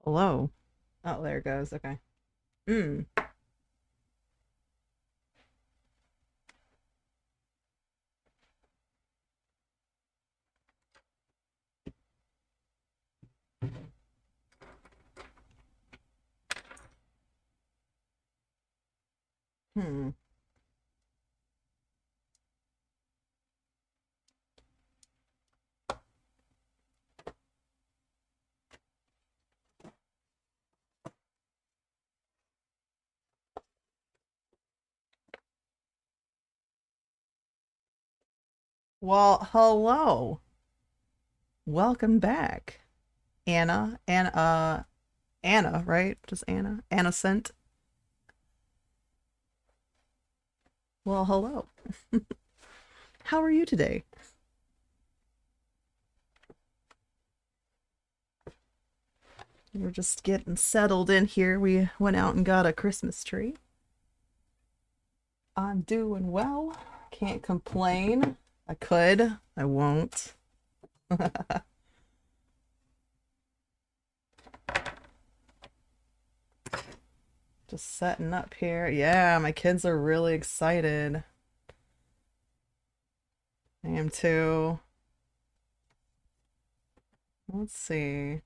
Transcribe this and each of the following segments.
Hello. Oh, there it goes. Okay. Mm. Hmm. Well, hello. Welcome back. Anna, right? Just Anna. Anna sent. Well, hello. How are you today? We're just getting settled in here. We went out and got a Christmas tree. I'm doing well. Can't complain. I could. I won't. Just setting up here. Yeah, my kids are really excited. I am too. Let's see.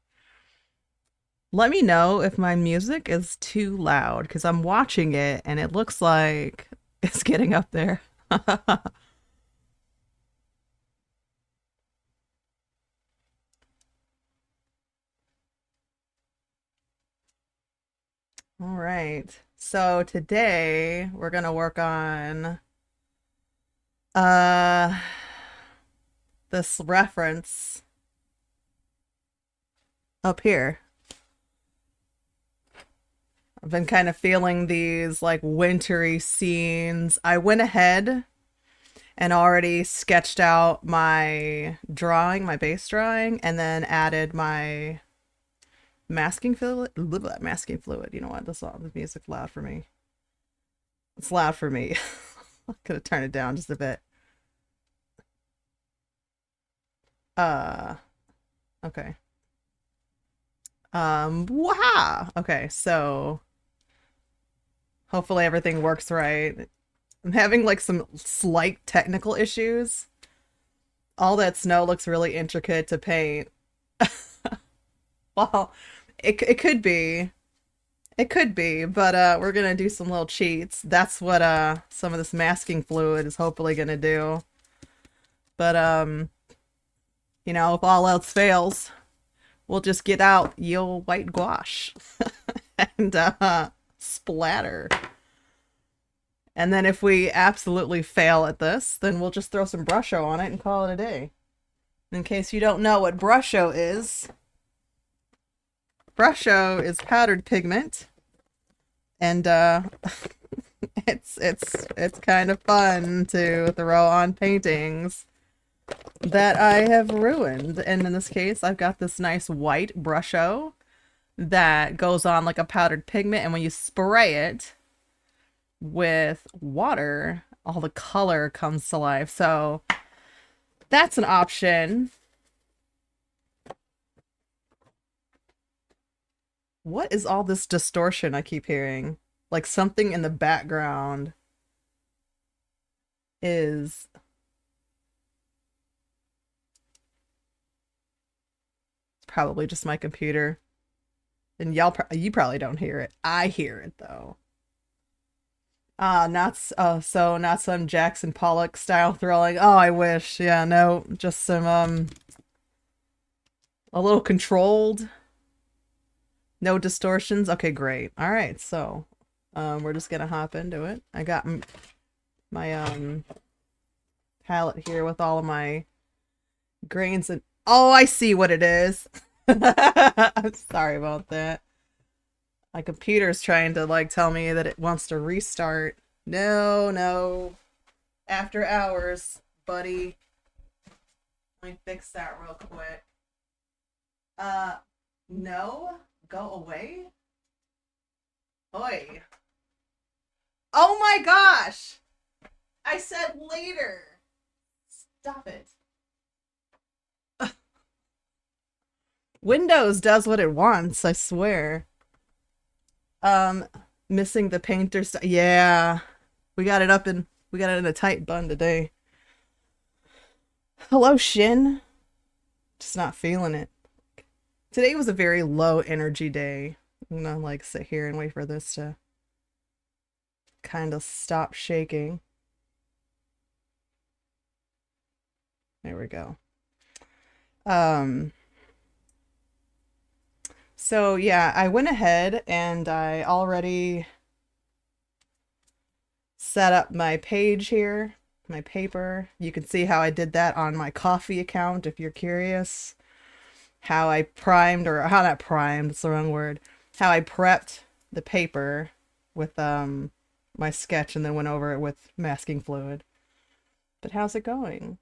Let me know if my music is too loud because I'm watching it and it looks like it's getting up there. All right. So today we're gonna work on uh this reference up here. I've been kind of feeling these like wintry scenes. I went ahead and already sketched out my drawing, my base drawing, and then added my masking fluid. You know what? The music's loud for me. It's loud for me. I'm gonna turn it down just a bit. Uh, okay. Wow. Okay, so hopefully everything works right. I'm having like some slight technical issues. All that snow looks really intricate to paint. Well, it could be. It could be, but we're gonna do some little cheats. That's what some of this masking fluid is hopefully gonna do. But if all else fails, we'll just get out ye old white gouache and splatter. And then if we absolutely fail at this, then we'll just throw some brusho on it and call it a day. In case you don't know what brusho is, brusho is powdered pigment, and it's kind of fun to throw on paintings that I have ruined. And in this case, I've got this nice white brusho that goes on like a powdered pigment, and when you spray it with water, all the color comes to life. So that's an option. What is all this distortion I keep hearing? Like something in the background is probably just my computer. And you probably don't hear it. I hear it though. Not some Jackson Pollock style throwing. Oh, I wish. Yeah, no, just some a little controlled, no distortions. Okay, great. All right, so we're just gonna hop into it. I got my palette here with all of my grains and oh, I see what it is. I'm sorry about that. My computer's trying to like tell me that it wants to restart. No, no. After hours, buddy. Let me fix that real quick. Uh, no. Go away. Oi. Oh my gosh! I said later. Stop it. Windows does what it wants, I swear. Um, Missing the painter stuff. Yeah, we got it in a tight bun today. Hello, Shin. Just not feeling it. Today was a very low energy day. I'm gonna like sit here and wait for this to kind of stop shaking. There we go. Um, so yeah, I went ahead and I already set up my page here, my paper. You can see how I did that on my coffee account if you're curious. How I primed, or how not primed, it's the wrong word. How I prepped the paper with my sketch and then went over it with masking fluid. But how's it going?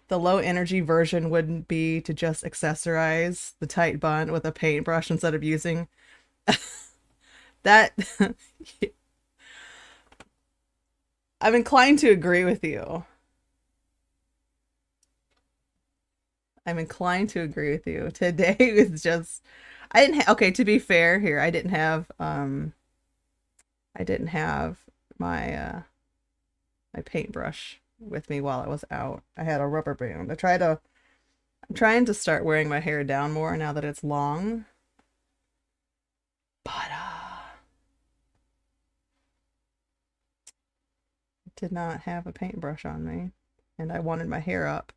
The low energy version wouldn't be to just accessorize the tight bun with a paintbrush instead of using that. I'm inclined to agree with you. I'm inclined to agree with you. Today was just I didn't okay, to be fair here, I didn't have my my paintbrush with me while I was out. I had a rubber band. I'm trying to start wearing my hair down more now that it's long. But did not have a paintbrush on me and I wanted my hair up.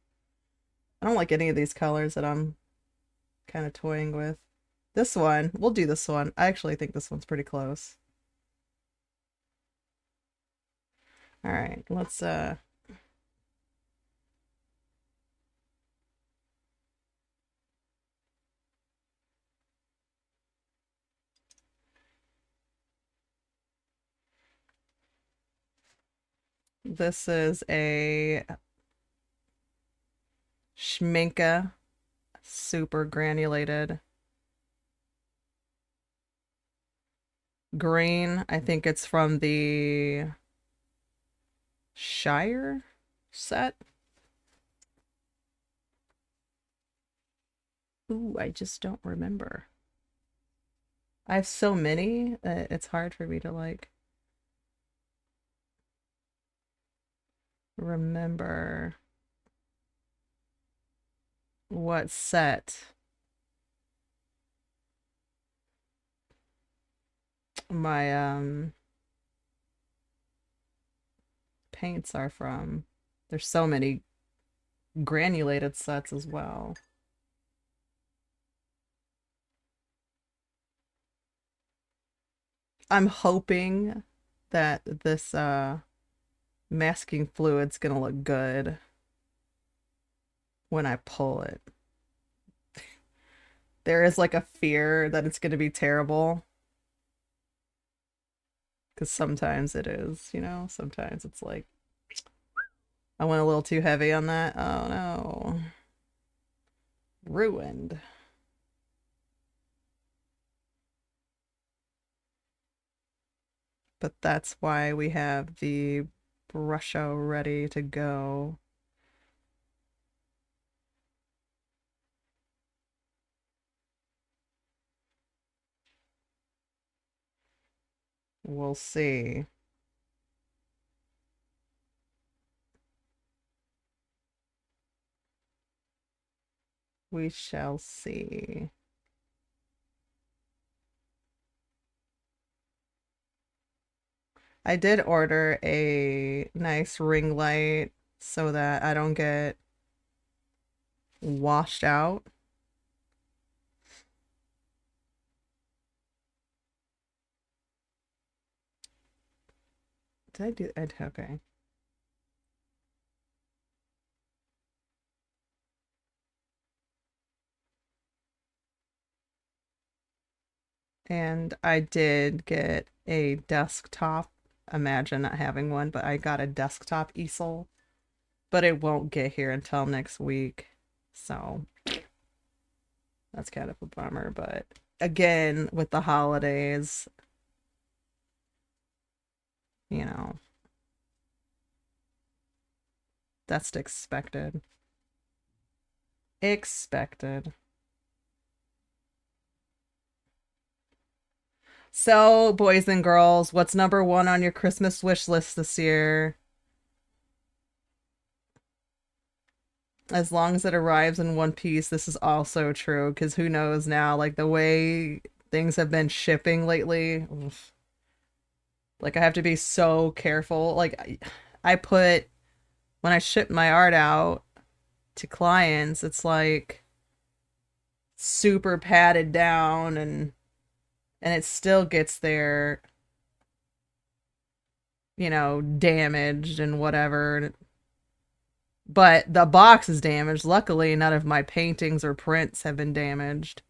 I don't like any of these colors that I'm kind of toying with. This one, we'll do this one. I actually think this one's pretty close. All right, let's this is a Schminke super granulated green. I think it's from the Shire set. Ooh, I just don't remember. I have so many, it's hard for me to like remember what set my paints are from. There's so many granulated sets as well. I'm hoping that this masking fluid's gonna look good when I pull it. There is like a fear that it's gonna be terrible. Because sometimes it is, you know? Sometimes it's like, I went a little too heavy on that. Oh no. Ruined. But that's why we have the brusho ready to go. We'll see. We shall see. I did order a nice ring light so that I don't get washed out. Did I do it? Okay. And I did get a desktop. Imagine not having one, but I got a desktop easel. But it won't get here until next week. So that's kind of a bummer. But again, with the holidays, you know, that's expected. Expected. So, boys and girls, what's number one on your Christmas wish list this year? As long as it arrives in one piece, this is also true, because who knows now, like the way things have been shipping lately. Oof. Like I have to be so careful. Like I put when I ship my art out to clients, it's like super padded down and it still gets there, damaged and whatever. But the box is damaged. Luckily, none of my paintings or prints have been damaged.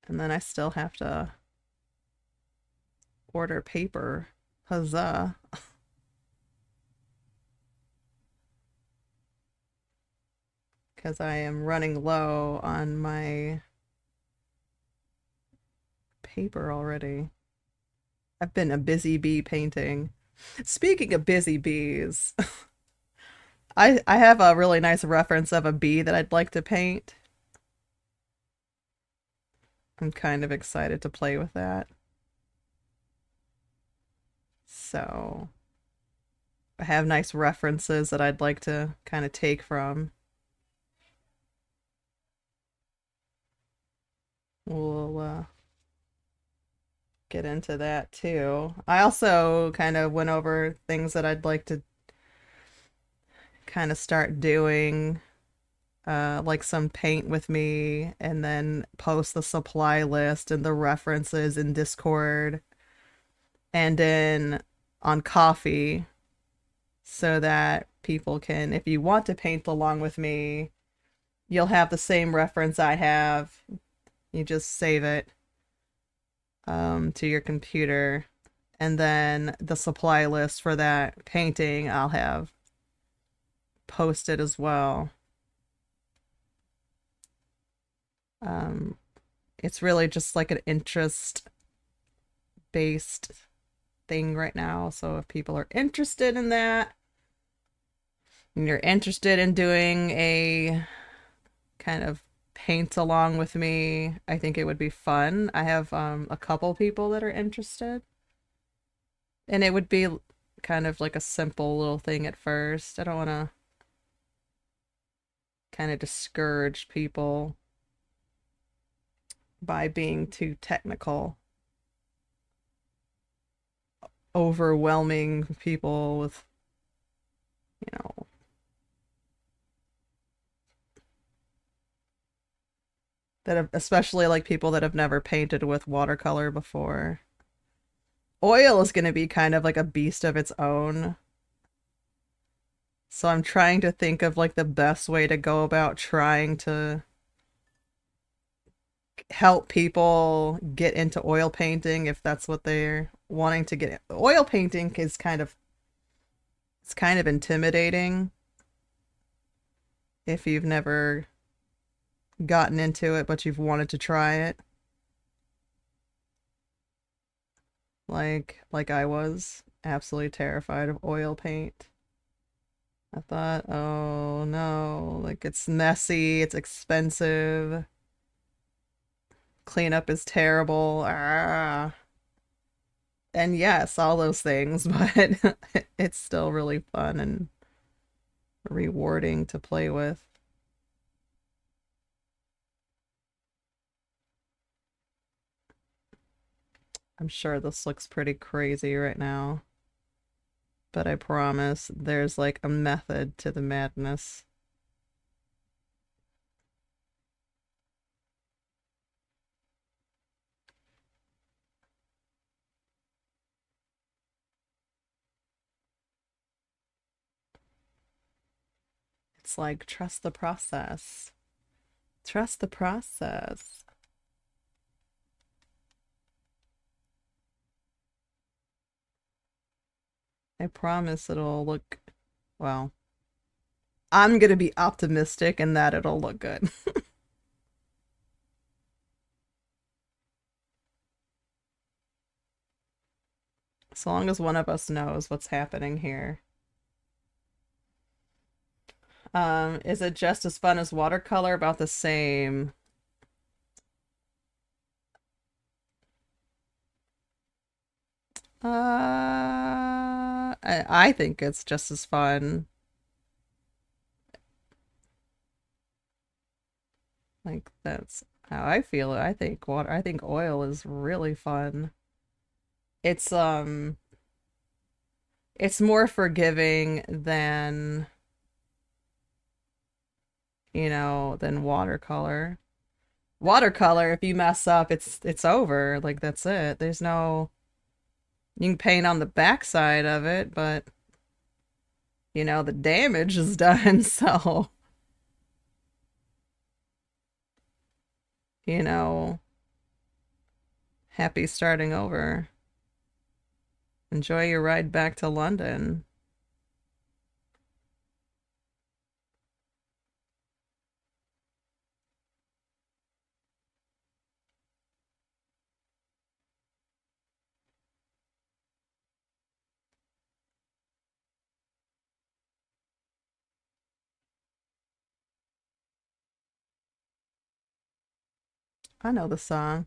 And then I still have to order paper. Huzzah. Because I am running low on my paper already. I've been a busy bee painting. Speaking of busy bees, I have a really nice reference of a bee that I'd like to paint. I'm kind of excited to play with that. So I have nice references that I'd like to kind of take from. We'll get into that too. I also kind of went over things that I'd like to kind of start doing, like some paint with me, and then post the supply list and the references in Discord and in on Coffee so that people can, if you want to paint along with me, you'll have the same reference I have. You just save it to your computer, and then the supply list for that painting I'll have posted as well. It's really just like an interest based thing right now. So if people are interested in that and you're interested in doing a kind of paint along with me, I think it would be fun. I have a couple people that are interested. And it would be kind of like a simple little thing at first. I don't want to kind of discourage people by being too technical, overwhelming people with, you know, that have, especially like people that have never painted with watercolor before. Oil is going to be kind of like a beast of its own. So I'm trying to think of like the best way to go about trying to help people get into oil painting if that's what they're wanting to get. Oil painting is it's kind of intimidating if you've never gotten into it but you've wanted to try it. Like I was absolutely terrified of oil paint. I thought, oh no, like it's messy, it's expensive, cleanup is terrible. Ah. And yes, all those things, but it's still really fun and rewarding to play with. I'm sure this looks pretty crazy right now, but I promise there's like a method to the madness. It's like, trust the process. Trust the process. I promise it'll look, well, I'm gonna be optimistic in that it'll look good. So long as one of us knows what's happening here. Is it just as fun as watercolor? About the same. I think it's just as fun. Like that's how I feel. I think oil is really fun. It's it's more forgiving than, than watercolor. Watercolor, if you mess up, it's over. Like that's it. There's no You can paint on the backside of it, but the damage is done, so you know, happy starting over. Enjoy your ride back to London. I know the song.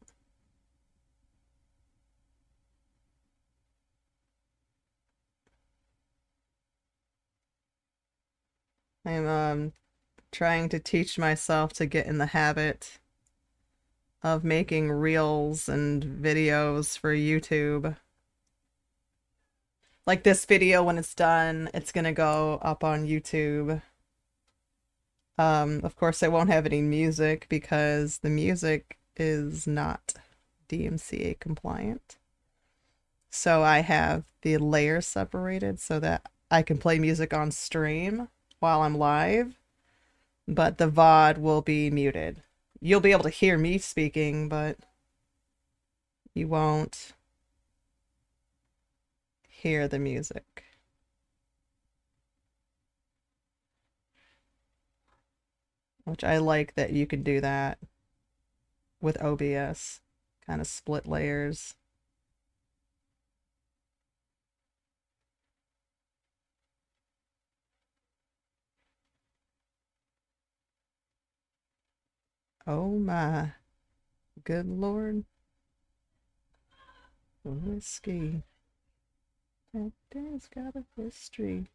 I'm trying to teach myself to get in the habit of making reels and videos for YouTube. Like this video, when it's done, it's gonna go up on YouTube. Of course, I won't have any music because the music is not DMCA compliant. So I have the layers separated so that I can play music on stream while I'm live, but the VOD will be muted. You'll be able to hear me speaking, but you won't hear the music. Which I like that you can do that with OBS, kind of split layers. Oh my, good lord. Whiskey. That dad's got a history.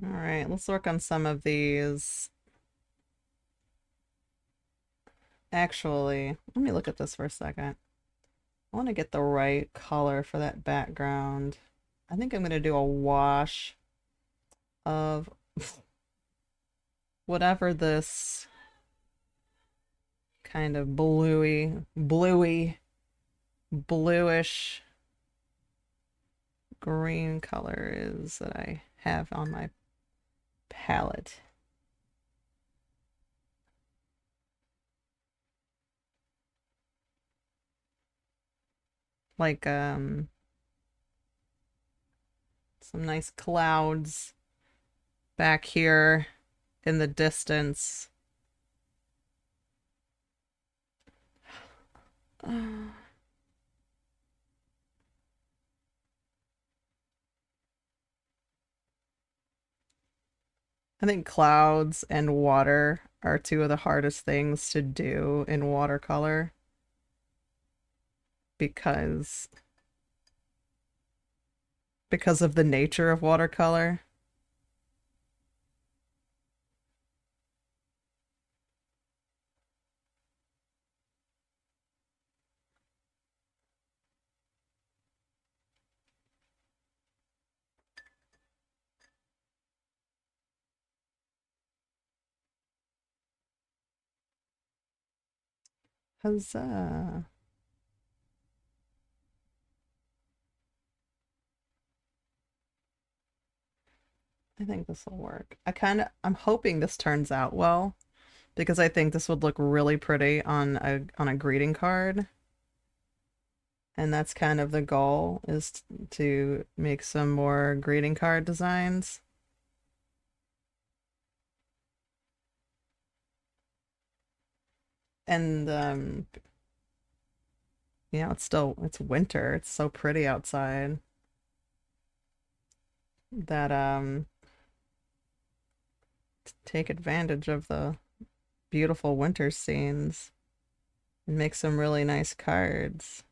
All right, let's work on some of these. Actually, let me look at this for a second. I want to get the right color for that background. I think I'm going to do a wash of whatever this kind of bluish green color is that I have on my palette. Like some nice clouds back here in the distance. I think clouds and water are two of the hardest things to do in watercolor because of the nature of watercolor. Huzzah. I think this will work. I'm hoping this turns out well because I think this would look really pretty on a greeting card. And that's kind of the goal, is to make some more greeting card designs. And you know, it's winter. It's so pretty outside that take advantage of the beautiful winter scenes and make some really nice cards.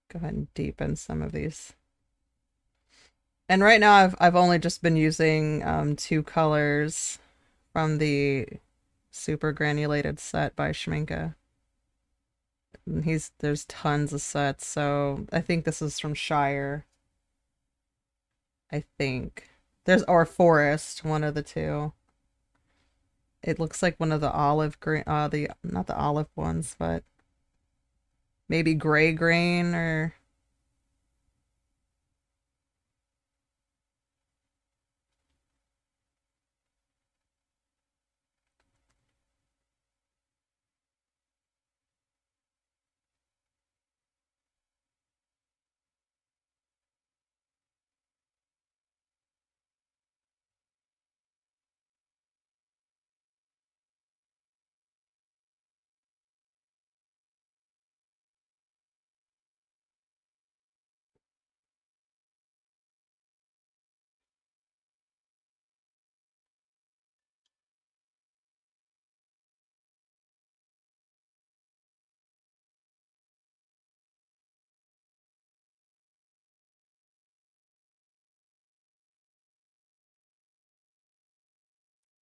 Go ahead and deepen some of these. And right now I've only just been using two colors from the super granulated set by Schminke. And there's tons of sets, so I think this is from Shire. I think. There's or Forest, one of the two. It looks like one of the olive green the not the olive ones, but maybe gray green or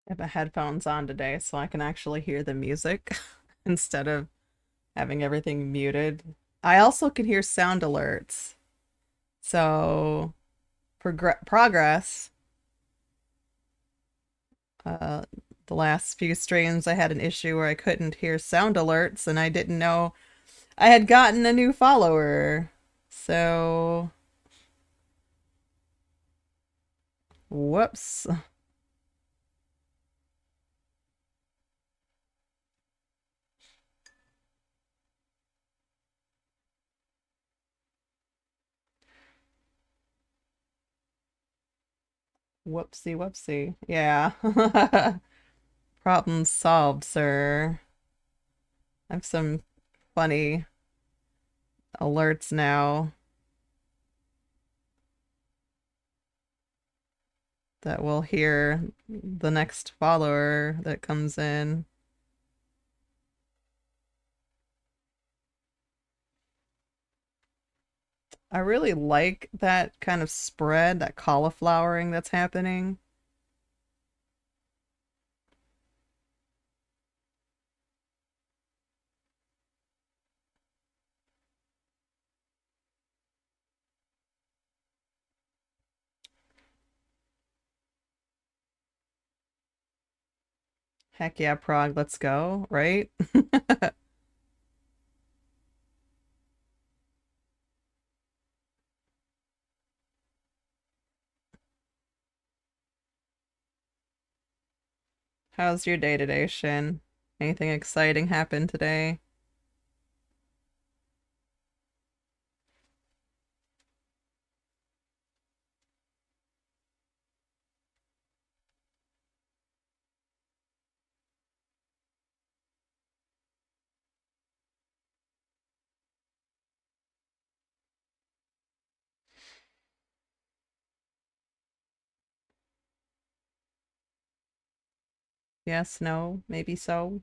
I have my headphones on today so I can actually hear the music instead of having everything muted. I also can hear sound alerts. So, progress. Uh, the last few streams, I had an issue where I couldn't hear sound alerts, and I didn't know I had gotten a new follower. So, whoops. Whoopsie, whoopsie. Yeah. Problem solved, sir. I have some funny alerts now that will hear the next follower that comes in. I really like that kind of spread, that cauliflowering that's happening. Heck yeah, Prague, let's go, right? How's your day today, Shin? Anything exciting happened today? Yes, no, maybe so.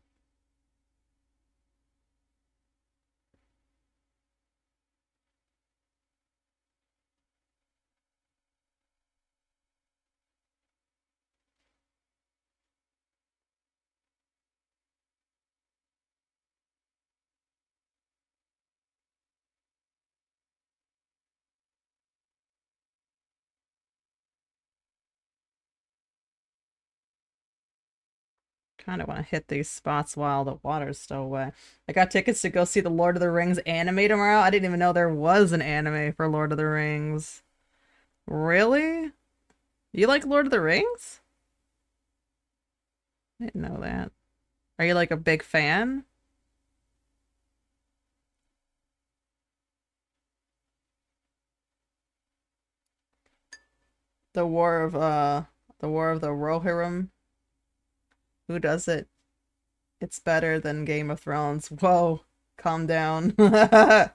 Kind of want to hit these spots while the water's still wet. I got tickets to go see the Lord of the Rings anime tomorrow. I didn't even know there was an anime for Lord of the Rings. Really? You like Lord of the Rings? I didn't know that. Are you like a big fan? The War of the Rohirrim. Who does it? It's better than Game of Thrones. Whoa, calm down. At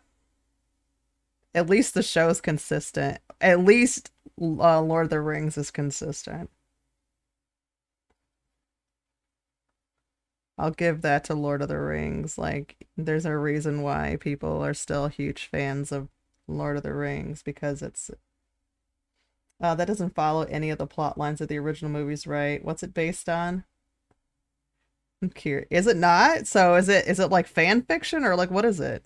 least the show's consistent. At least Lord of the Rings is consistent. I'll give that to Lord of the Rings. Like, there's a reason why people are still huge fans of Lord of the Rings because it's that doesn't follow any of the plot lines of the original movies, right? What's it based on? I'm curious. Is it not? So is it like fan fiction or like what is it?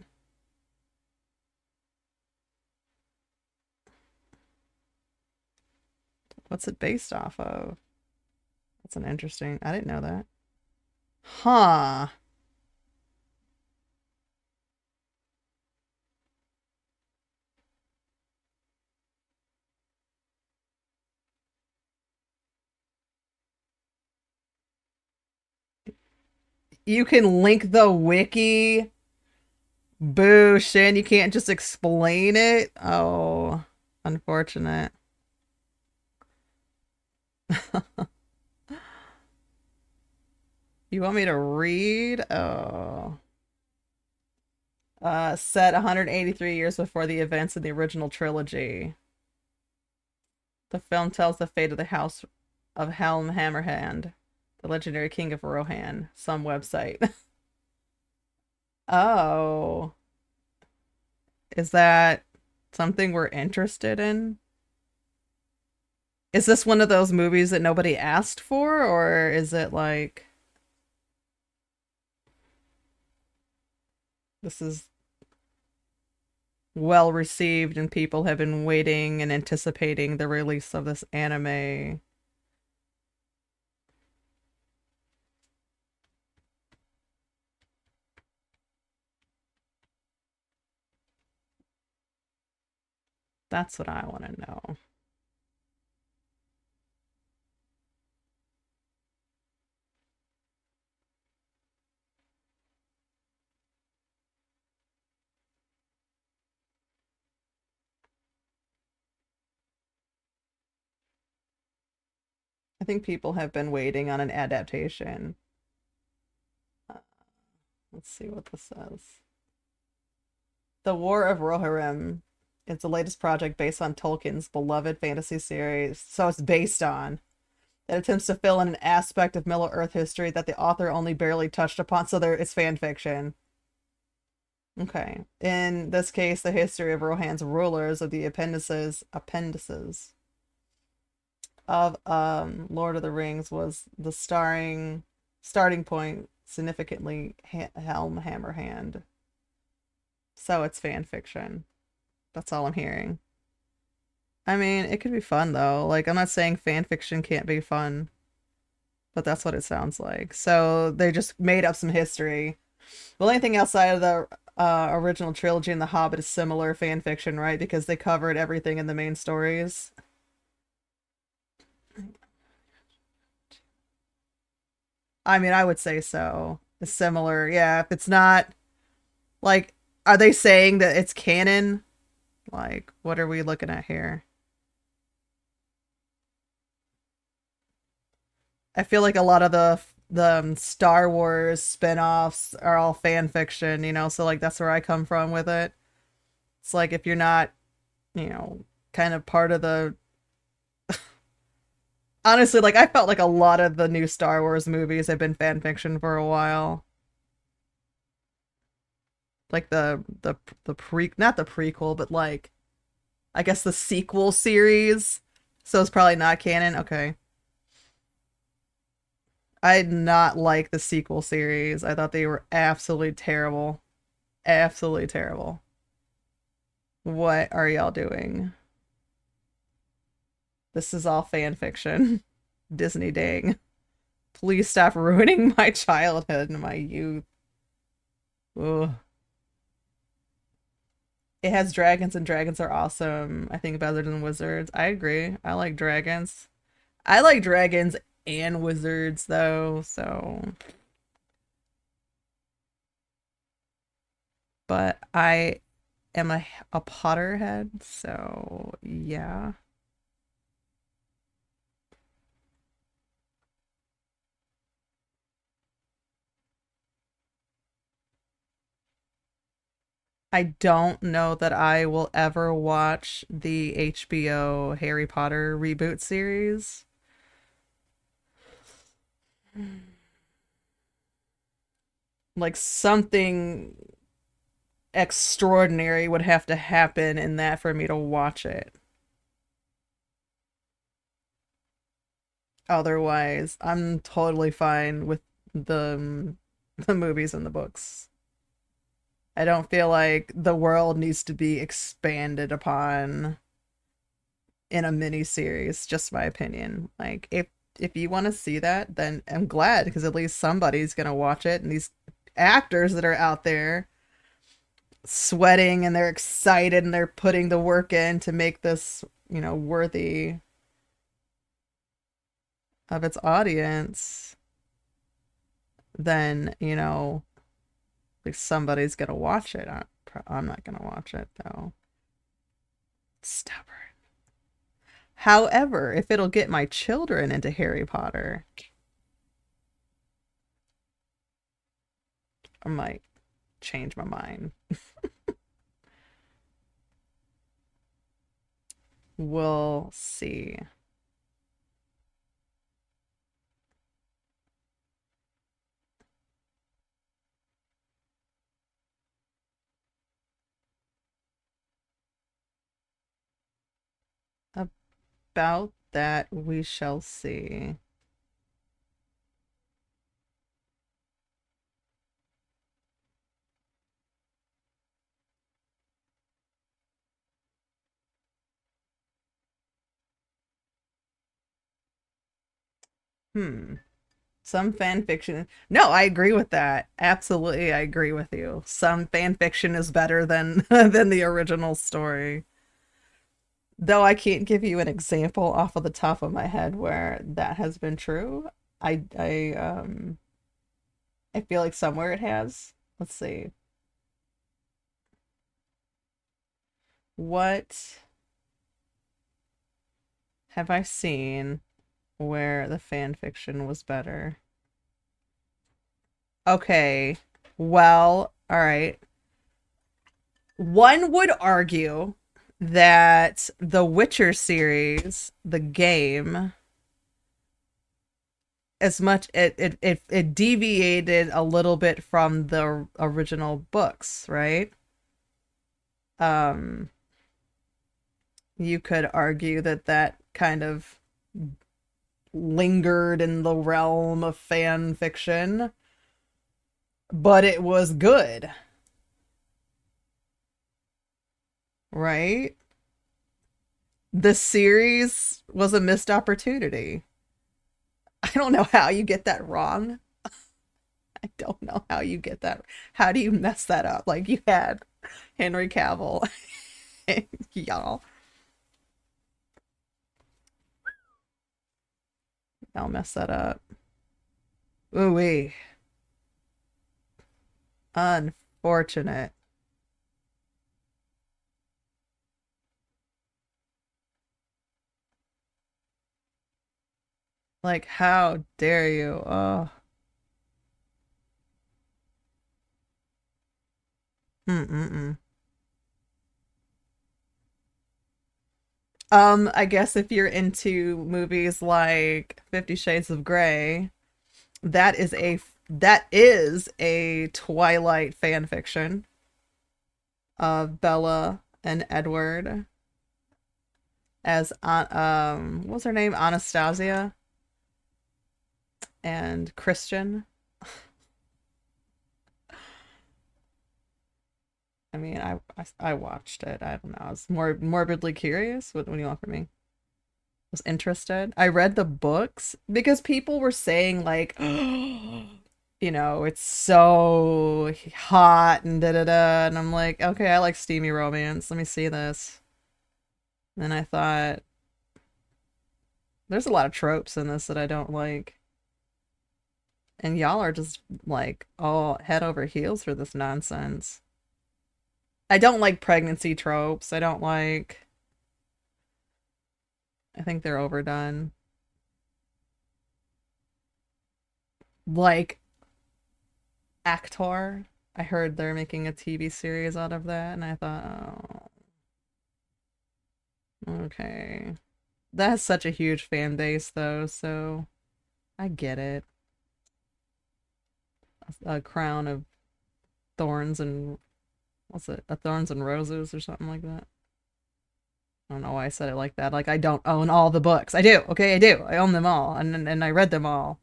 What's it based off of? That's an interesting. I didn't know that. Huh. You can link the wiki. Boo, Shin, you can't just explain it. Oh, unfortunate. You want me to read? Oh. Set 183 years before the events in the original trilogy. The film tells the fate of the House of Helm Hammerhand, the legendary king of Rohan. Some website. Oh. Is that something we're interested in? Is this one of those movies that nobody asked for, or is it like this is well received and people have been waiting and anticipating the release of this anime? That's what I want to know. I think people have been waiting on an adaptation. Uh, let's see what this says. The War of Rohirrim is the latest project based on Tolkien's beloved fantasy series. So it's based on that attempts to fill in an aspect of Middle Earth history that the author only barely touched upon. So there, it's fan fiction. Okay. In this case, the history of Rohan's rulers of the appendices of Lord of the Rings was the starting point significantly Helm Hammerhand. So it's fan fiction. That's all I'm hearing. I mean, it could be fun though. Like I'm not saying fan fiction can't be fun, but that's what it sounds like. So they just made up some history. Well, anything outside of the original trilogy and The Hobbit is similar fan fiction, right? Because they covered everything in the main stories. I mean, I would say so. It's similar. Yeah, if it's not like are they saying that it's canon? Like, what are we looking at here? I feel like a lot of the Star Wars spin-offs are all fan fiction, so like that's where I come from with it. It's like if you're not, kind of part of the honestly, like I felt like a lot of the new Star Wars movies have been fan fiction for a while. Like the pre not the prequel, but like I guess the sequel series. So it's probably not canon. Okay. I did not like the sequel series. I thought they were absolutely terrible. Absolutely terrible. What are y'all doing? This is all fan fiction. Disney dang. Please stop ruining my childhood and my youth. Ugh. It has dragons and dragons are awesome. I think better than wizards. I agree. I like dragons. I like dragons and wizards though, so but I am a Potterhead, so yeah. I don't know that I will ever watch the HBO Harry Potter reboot series. Like something extraordinary would have to happen in that for me to watch it. Otherwise, I'm totally fine with the movies and the books. I don't feel like the world needs to be expanded upon in a mini series, just my opinion. Like if you want to see that, then I'm glad because at least somebody's going to watch it and these actors that are out there sweating and they're excited and they're putting the work in to make this, worthy of its audience, then, like somebody's gonna watch it. I'm not gonna watch it though. Stubborn. However, if it'll get my children into Harry Potter, I might change my mind. We'll see. About that, we shall see. Hmm. Some fan fiction. No, I agree with that. Absolutely, I agree with you. Some fan fiction is better than than the original story. Though I can't give you an example off of the top of my head where that has been true. I feel like somewhere it has. Let's see. What have I seen where the fan fiction was better? Okay. Well, all right. One would argue that the Witcher series, the game, as much it deviated a little bit from the original books, right? Um, you could argue that that kind of lingered in the realm of fan fiction, but it was good, right? The series was a missed opportunity. I don't know how you get that wrong. I don't know how you get that. How do you mess that up? Like you had Henry Cavill, y'all. I'll mess that up. Ooh wee. Unfortunate. Like, how dare you? Oh. Mm-mm-mm. I guess if you're into movies like 50 Shades of Grey, that is a Twilight fan fiction of Bella and Edward as what was her name? Anastasia and Christian. I mean, I watched it. I don't know. I was more morbidly curious. What do you want from me? Was interested. I read the books because people were saying like, it's so hot and da da da, and I'm like, okay, I like steamy romance. Let me see this. And I thought, there's a lot of tropes in this that I don't like, and y'all are just like all head over heels for this nonsense. I don't like pregnancy tropes. I don't like. I think they're overdone. Like actor. I heard they're making a TV series out of that, and I thought, oh, okay. That has such a huge fan base, though, so I get it. A crown of thorns and what's it? A thorns and roses or something like that. I don't know why I said it like that. Like I don't own all the books. I do. Okay, I do. I own them all, and I read them all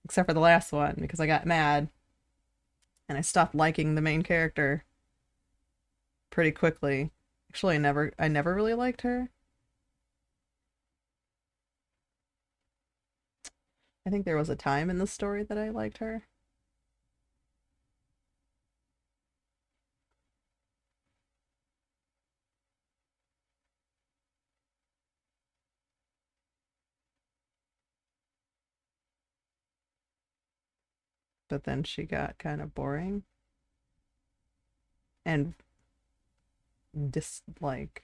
except for the last one because I got mad and I stopped liking the main character pretty quickly. Actually, I never really liked her. I think there was a time in the story that I liked her. But then she got kind of boring and like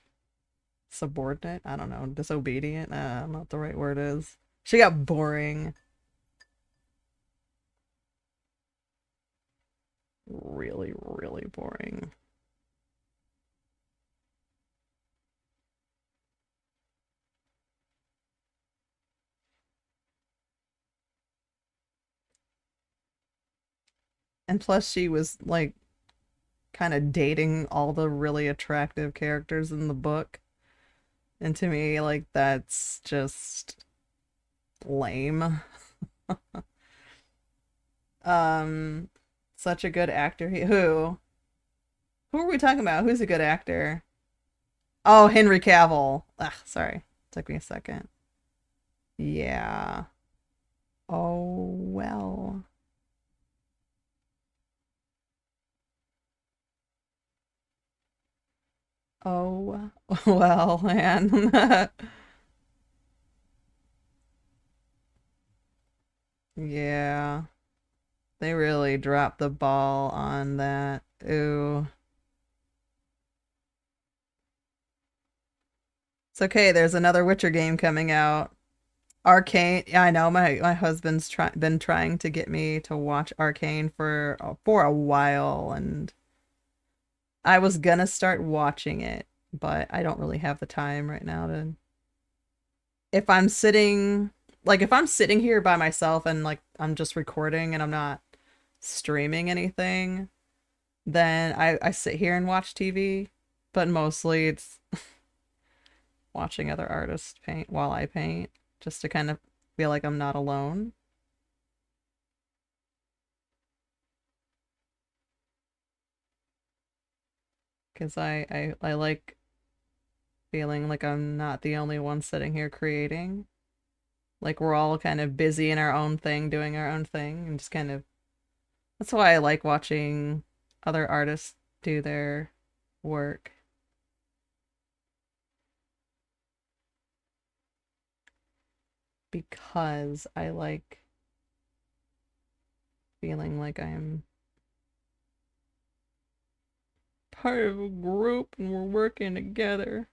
subordinate. I don't know, disobedient. I don't know what the right word is. She got boring, really, really boring. And plus, she was like kind of dating all the really attractive characters in the book. And to me, like, that's just lame. Um, Such a good actor. Who are we talking about? Who's a good actor? Oh, Henry Cavill. Ugh, sorry. Took me a second. Yeah. Oh, well. Oh, well, man. Yeah. They really dropped the ball on that. Ooh. It's okay. There's another Witcher game coming out. Arcane. Yeah, I know. My husband's been trying to get me to watch Arcane for a while, and I was gonna start watching it, but I don't really have the time right now to. If I'm sitting, if I'm sitting here by myself and like I'm just recording and I'm not streaming anything, then I sit here and watch TV. But mostly it's watching other artists paint while I paint, just to kind of feel like I'm not alone. Because I like feeling like I'm not the only one sitting here creating. Like we're all kind of busy in our own thing, doing our own thing, and just kind of that's why I like watching other artists do their work because I like feeling like I'm part of a group and we're working together.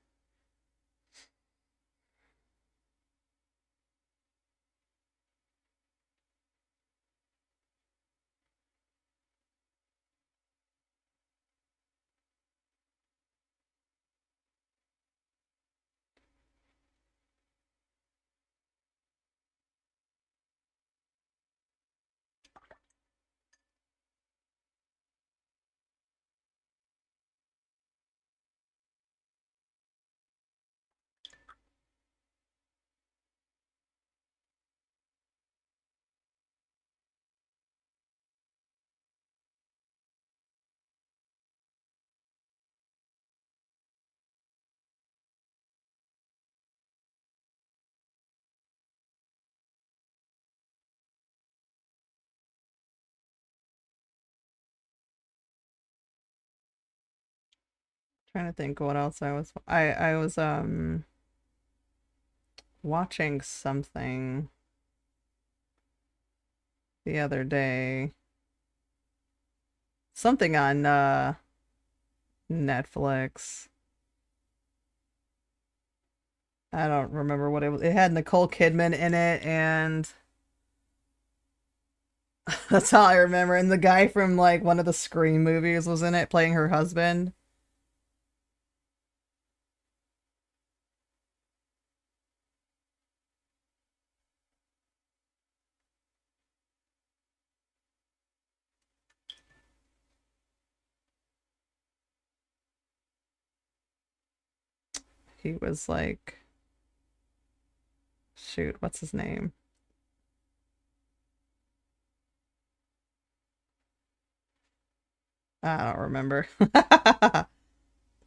Trying to think what else I was watching something the other day. Something on Netflix. I don't remember what it was. It had Nicole Kidman in it, and That's all I remember. And the guy from like one of the Scream movies was in it playing her husband. He was like, shoot, what's his name? I don't remember.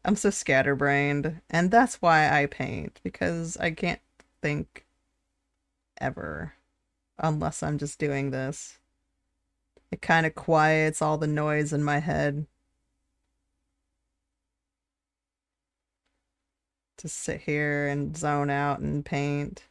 I'm so scatterbrained, and that's why I paint because I can't think ever unless I'm just doing this. It kind of quiets all the noise in my head to sit here and zone out and paint.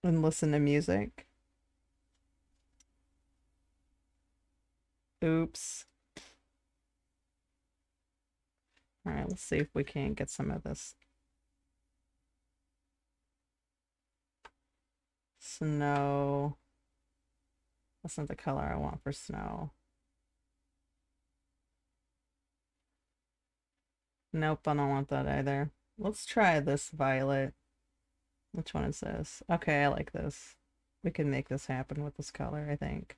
And listen to music. Oops. All right, let's see if we can't get some of this snow. That's not the color I want for snow. Nope, I don't want that either. Let's try this violet. Which one is this? Okay, I like this. We can make this happen with this color, I think.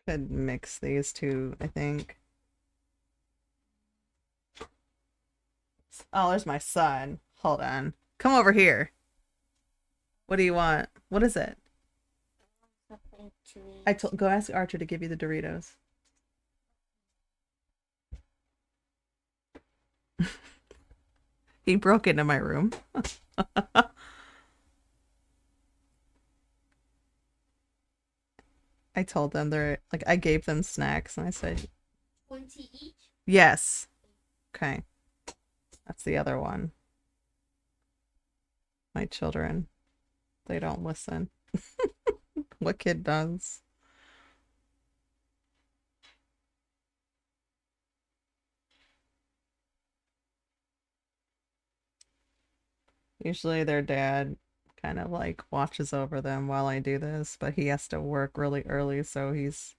Could mix these two, I think. Oh, there's my son. Hold on. Come over here. What do you want? What is it? I told go ask Archer to give you the Doritos. He broke into my room. I told them they're like I gave them snacks and I said 20 each? yes. Okay. That's the other one. My children. They don't listen. What kid does? Usually their dad kind of like watches over them while I do this, but he has to work really early, so he's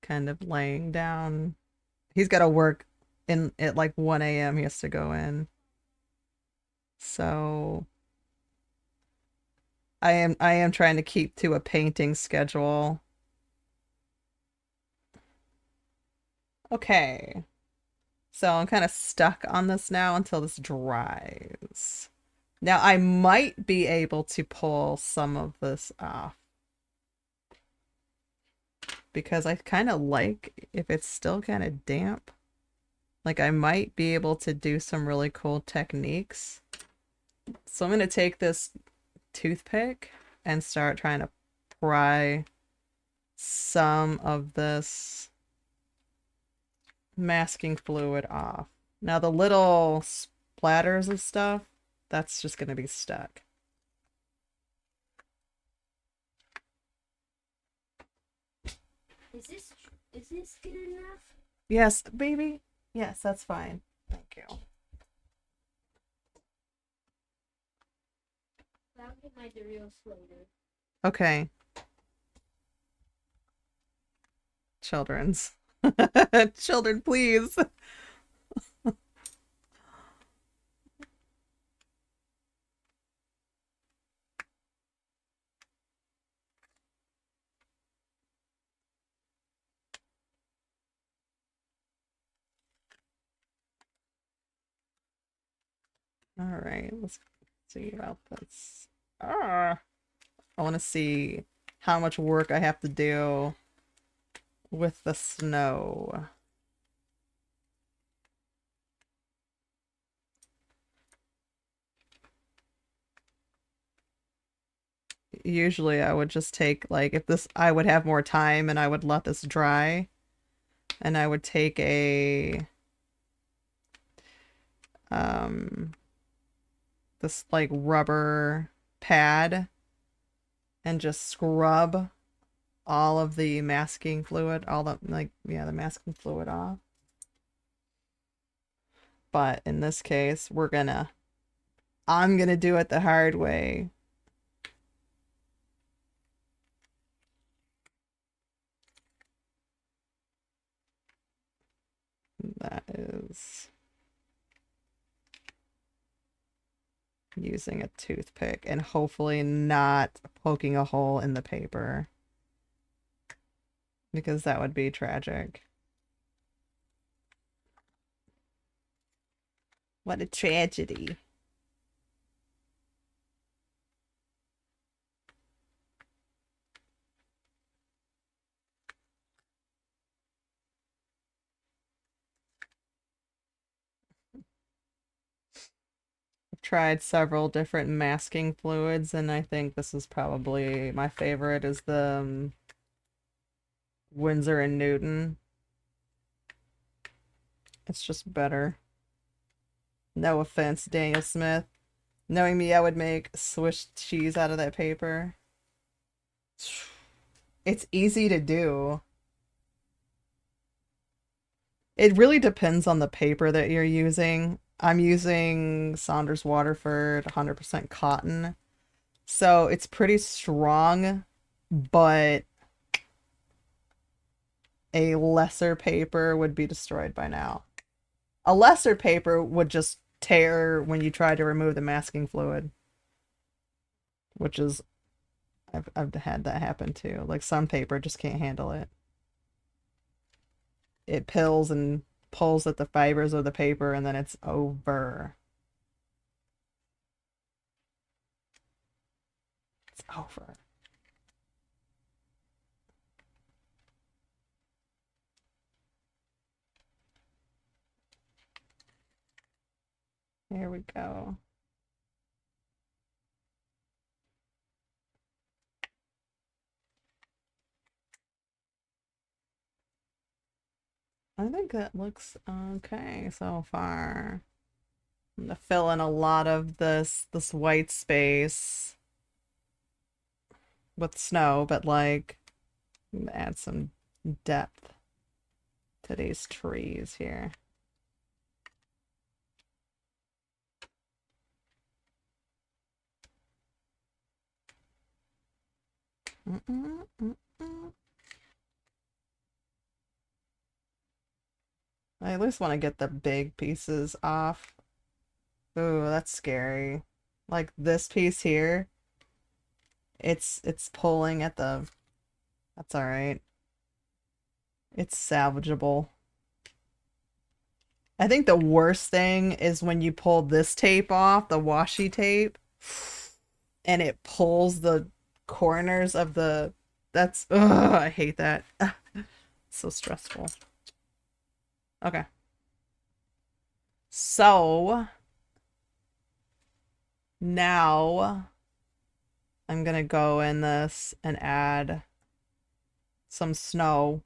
kind of laying down. He's got to work in at like 1 a.m. He has to go in. So I am trying to keep to a painting schedule. Okay. So I'm kind of stuck on this now until this dries. Now I might be able to pull some of this off because I kind of like if it's still kind of damp. Like I might be able to do some really cool techniques. So I'm going to take this toothpick and start trying to pry some of this masking fluid off. Now the little splatters of stuff, that's just going to be stuck. Is this good enough? Yes, baby. Yes, that's fine. Thank you. I'll get my Doritos later. Okay. Children's. Children, please. Alright, let's see about this. Ah, I want to see how much work I have to do with the snow. Usually I would just take, like, if this, I would have more time and I would let this dry, and I would take a, this, like, rubber pad and just scrub all of the masking fluid, all the, like, yeah, the masking fluid off. But in this case, I'm gonna do it the hard way. That is using a toothpick and hopefully not poking a hole in the paper, because that would be tragic. What a tragedy. I've tried several different masking fluids, and I think this is probably my favorite is the Winsor and Newton. It's just better. No offense, Daniel Smith. Knowing me, I would make Swiss cheese out of that paper. It's easy to do. It really depends on the paper that you're using. I'm using Saunders Waterford 100% cotton. So it's pretty strong, but a lesser paper would be destroyed by now. A lesser paper would just tear when you try to remove the masking fluid, which is, I've had that happen too. Like some paper just can't handle it. It pills and pulls at the fibers of the paper, and then it's over. It's over. Here we go. I think that looks okay so far. I'm gonna fill in a lot of this white space with snow, but like add some depth to these trees here. I at least want to get the big pieces off. Ooh, that's scary. Like this piece here, it's pulling at the, that's all right. It's salvageable. I think the worst thing is when you pull this tape off, the washi tape, and it pulls the corners of the, that's, ugh, I hate that. So stressful. Okay. So now I'm gonna go in this and add some snow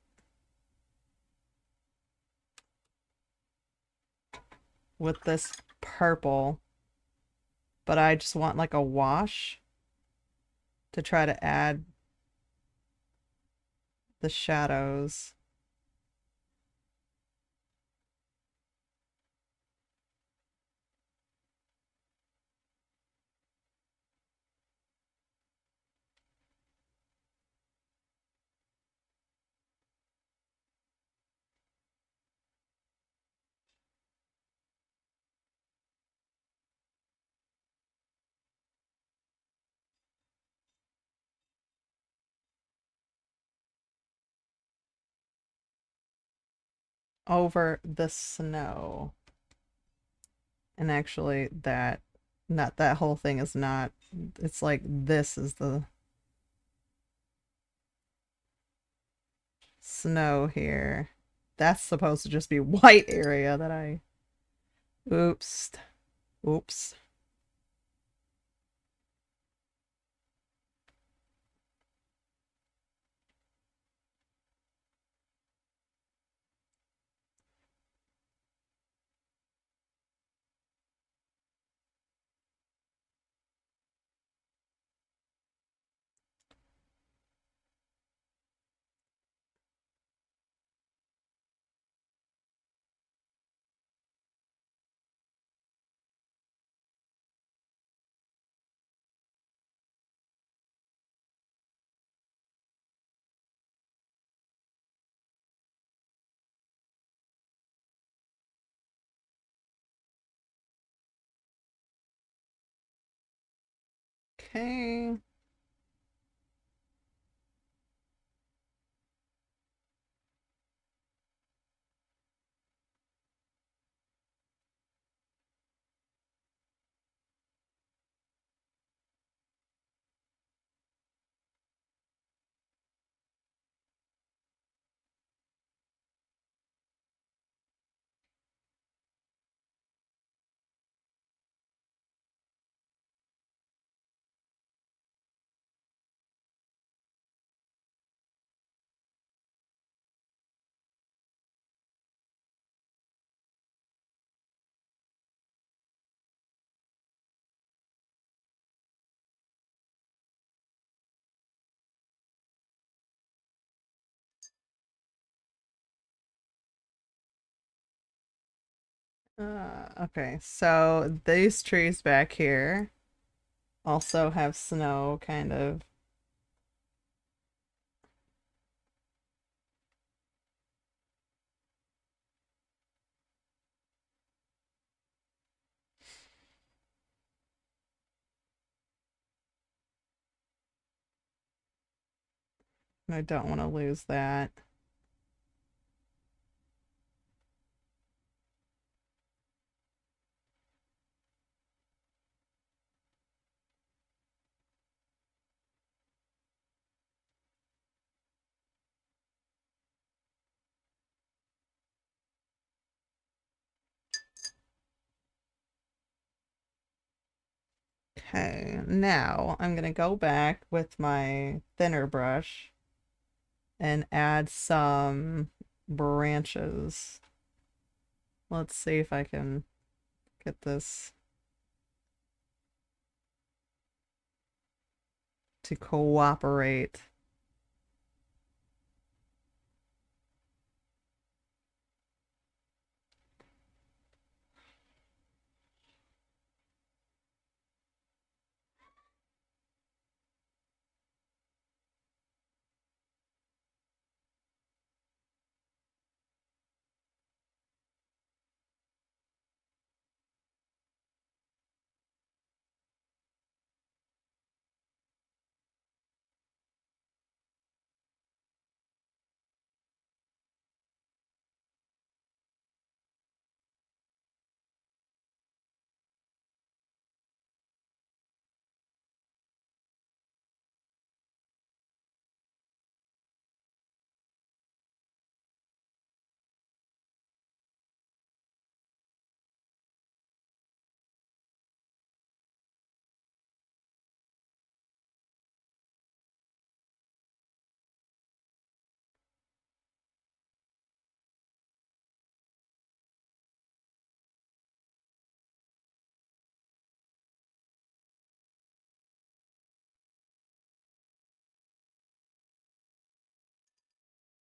with this purple, but I just want like a wash to try to add the shadows. Over the snow. And actually that Not that whole thing is not. It's like this is the snow here. That's supposed to just be white area that I. Oops. Oops. Okay. Okay, so these trees back here also have snow, kind of. I don't want to lose that. Okay, now I'm gonna go back with my thinner brush and add some branches. Let's see if I can get this to cooperate.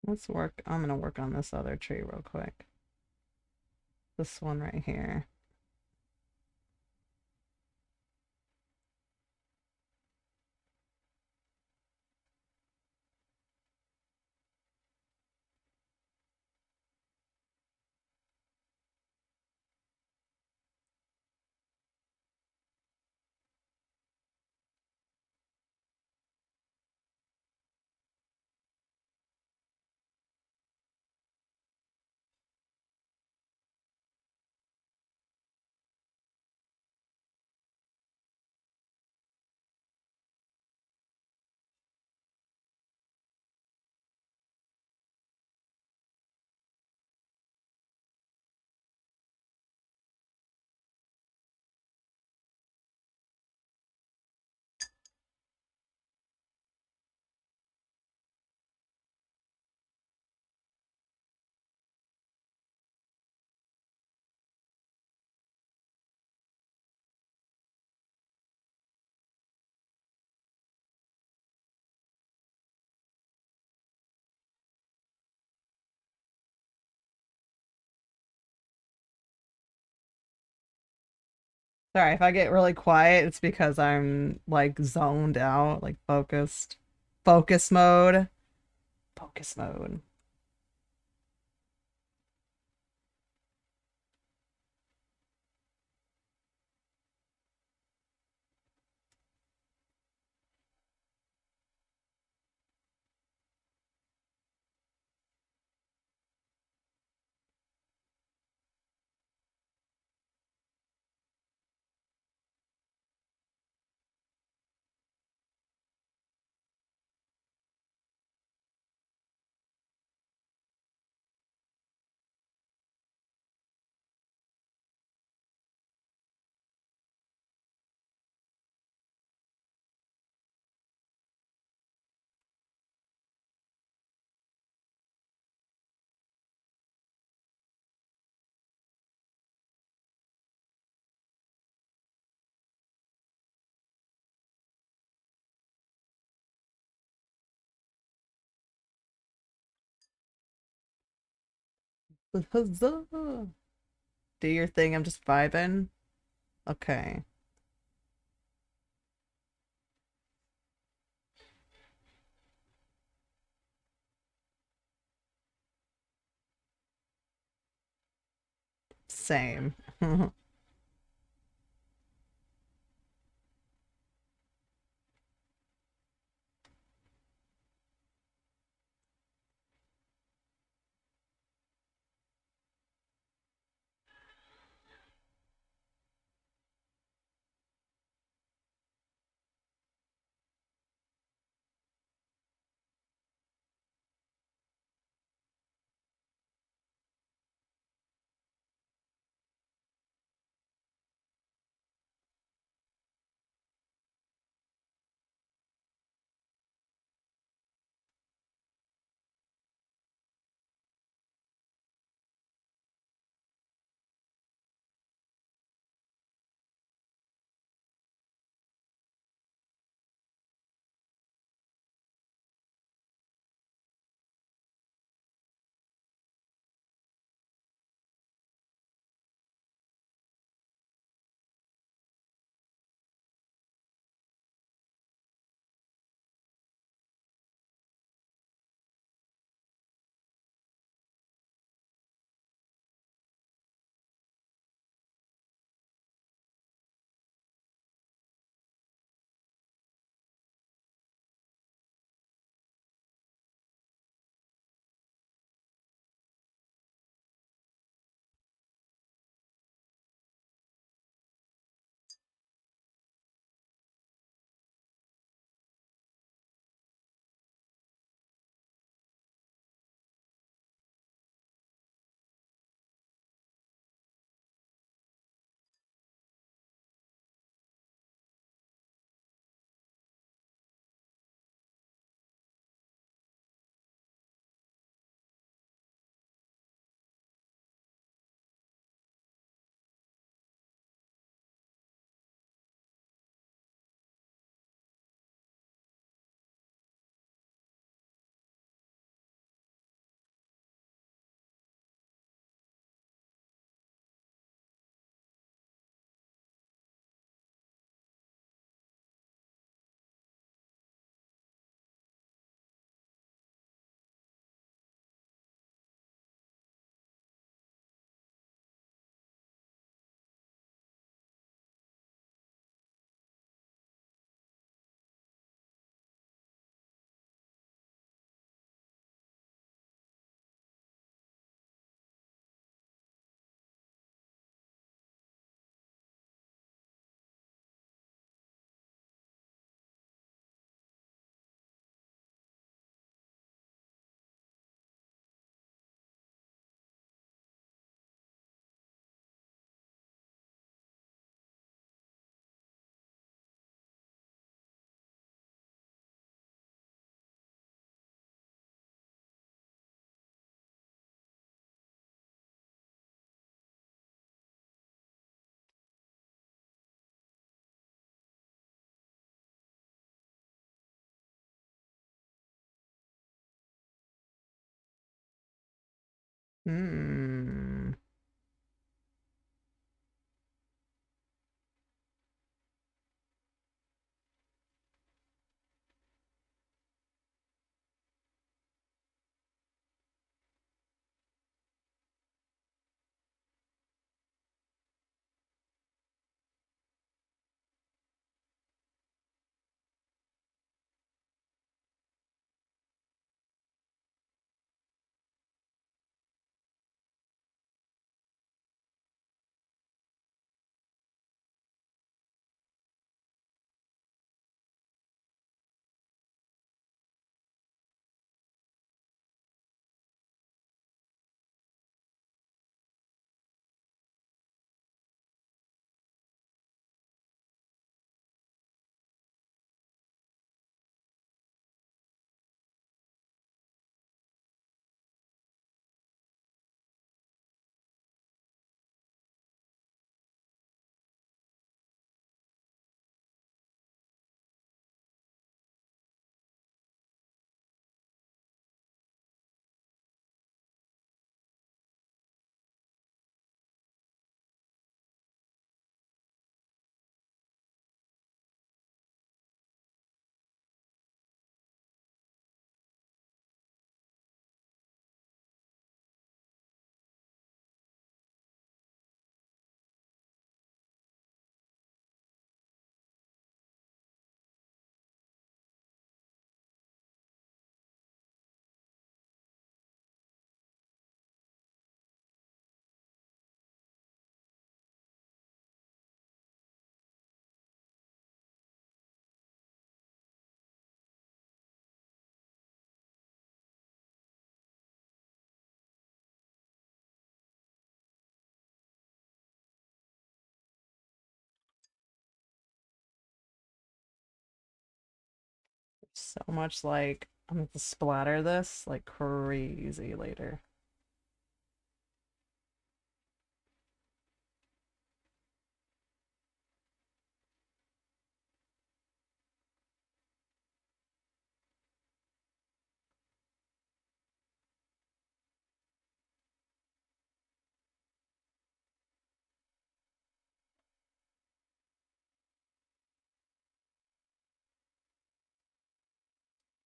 Let's work. I'm gonna work on this other tree real quick. This one right here. Sorry, if I get really quiet, it's because I'm like zoned out, like focused. Focus mode. Focus mode. Huzzah. Do your thing, I'm just vibing. Okay. Same. Hmm. So much like I'm going to splatter this like crazy later.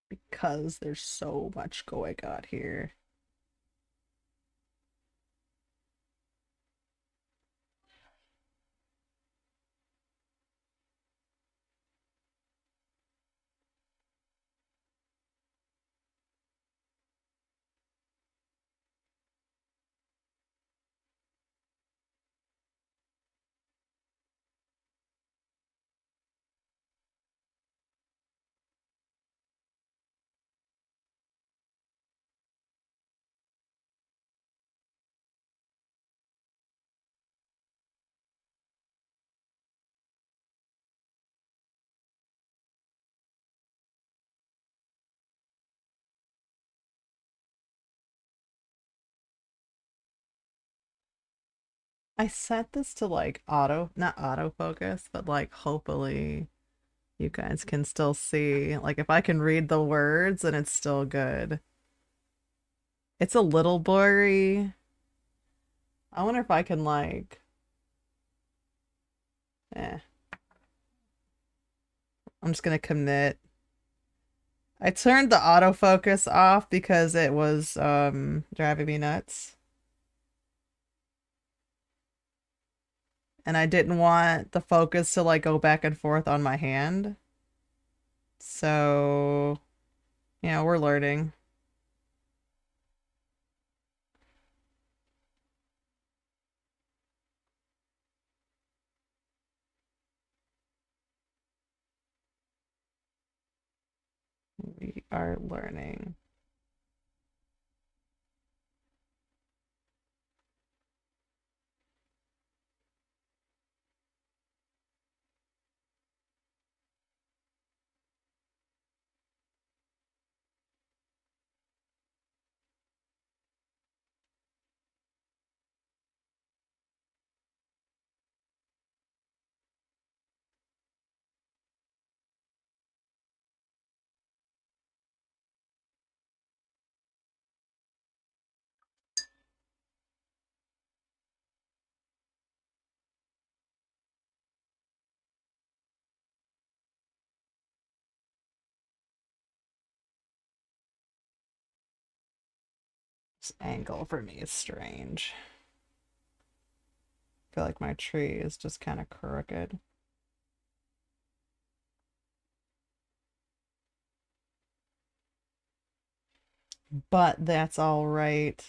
Because there's so much going on here. I set this to like not autofocus, but like hopefully you guys can still see. Like if I can read the words and it's still good. It's a little blurry. I wonder if I can like, eh, I'm just gonna commit. I turned the autofocus off because it was driving me nuts. And I didn't want the focus to like go back and forth on my hand. So, we're learning. We are learning. This angle for me is strange. I feel like my tree is just kind of crooked. But that's all right.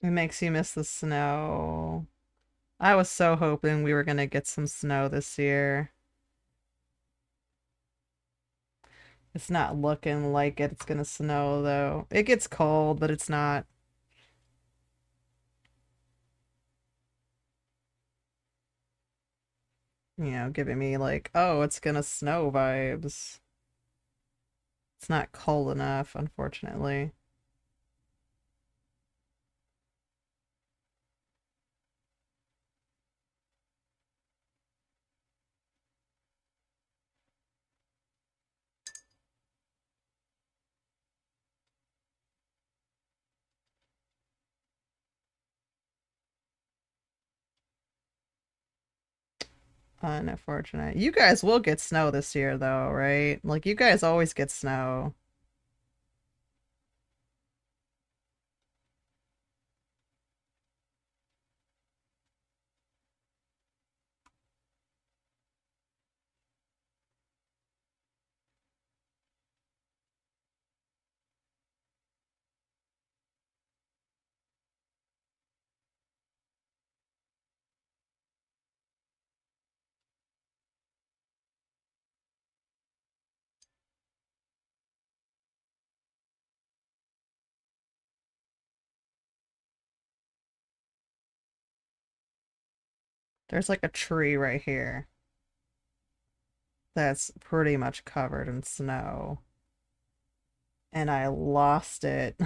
It makes you miss the snow. I was so hoping we were gonna get some snow this year. It's not looking like it's gonna snow though. It gets cold, but it's not. You know, giving me like, oh, it's gonna snow vibes. It's not cold enough, unfortunately. Unfortunate. You guys will get snow this year, though, right? Like, you guys always get snow. There's like a tree right here that's pretty much covered in snow. And I lost it.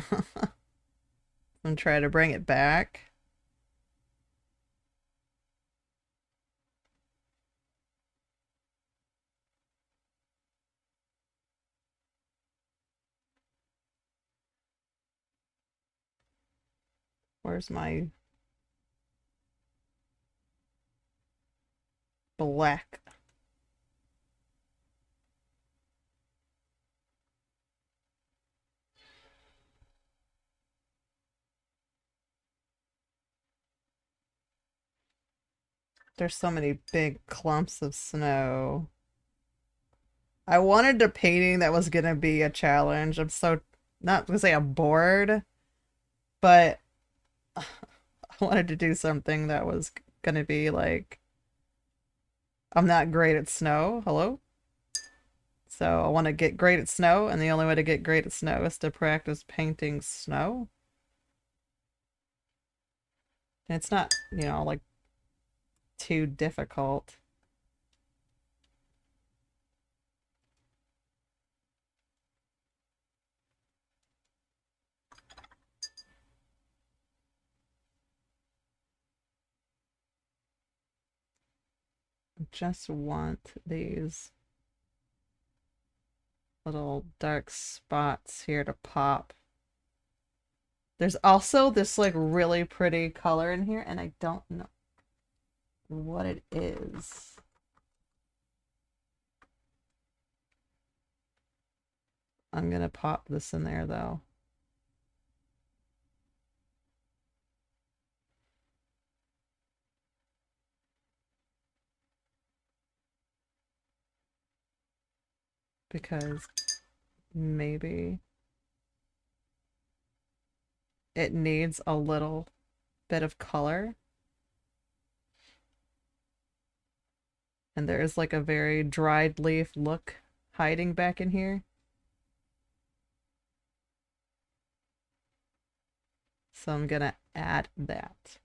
I'm trying to bring it back. Where's my black? There's so many big clumps of snow. I wanted a painting that was gonna be a challenge. I'm so not gonna say I'm bored, but I wanted to do something that was gonna be like I'm not great at snow. Hello? So I want to get great at snow, and the only way to get great at snow is to practice painting snow. And it's not, you know, like too difficult. I just want these little dark spots here to pop. There's also this like really pretty color in here, and I don't know what it is. I'm gonna pop this in there though. Because maybe it needs a little bit of color. And there's like a very dried leaf look hiding back in here. So I'm gonna add that.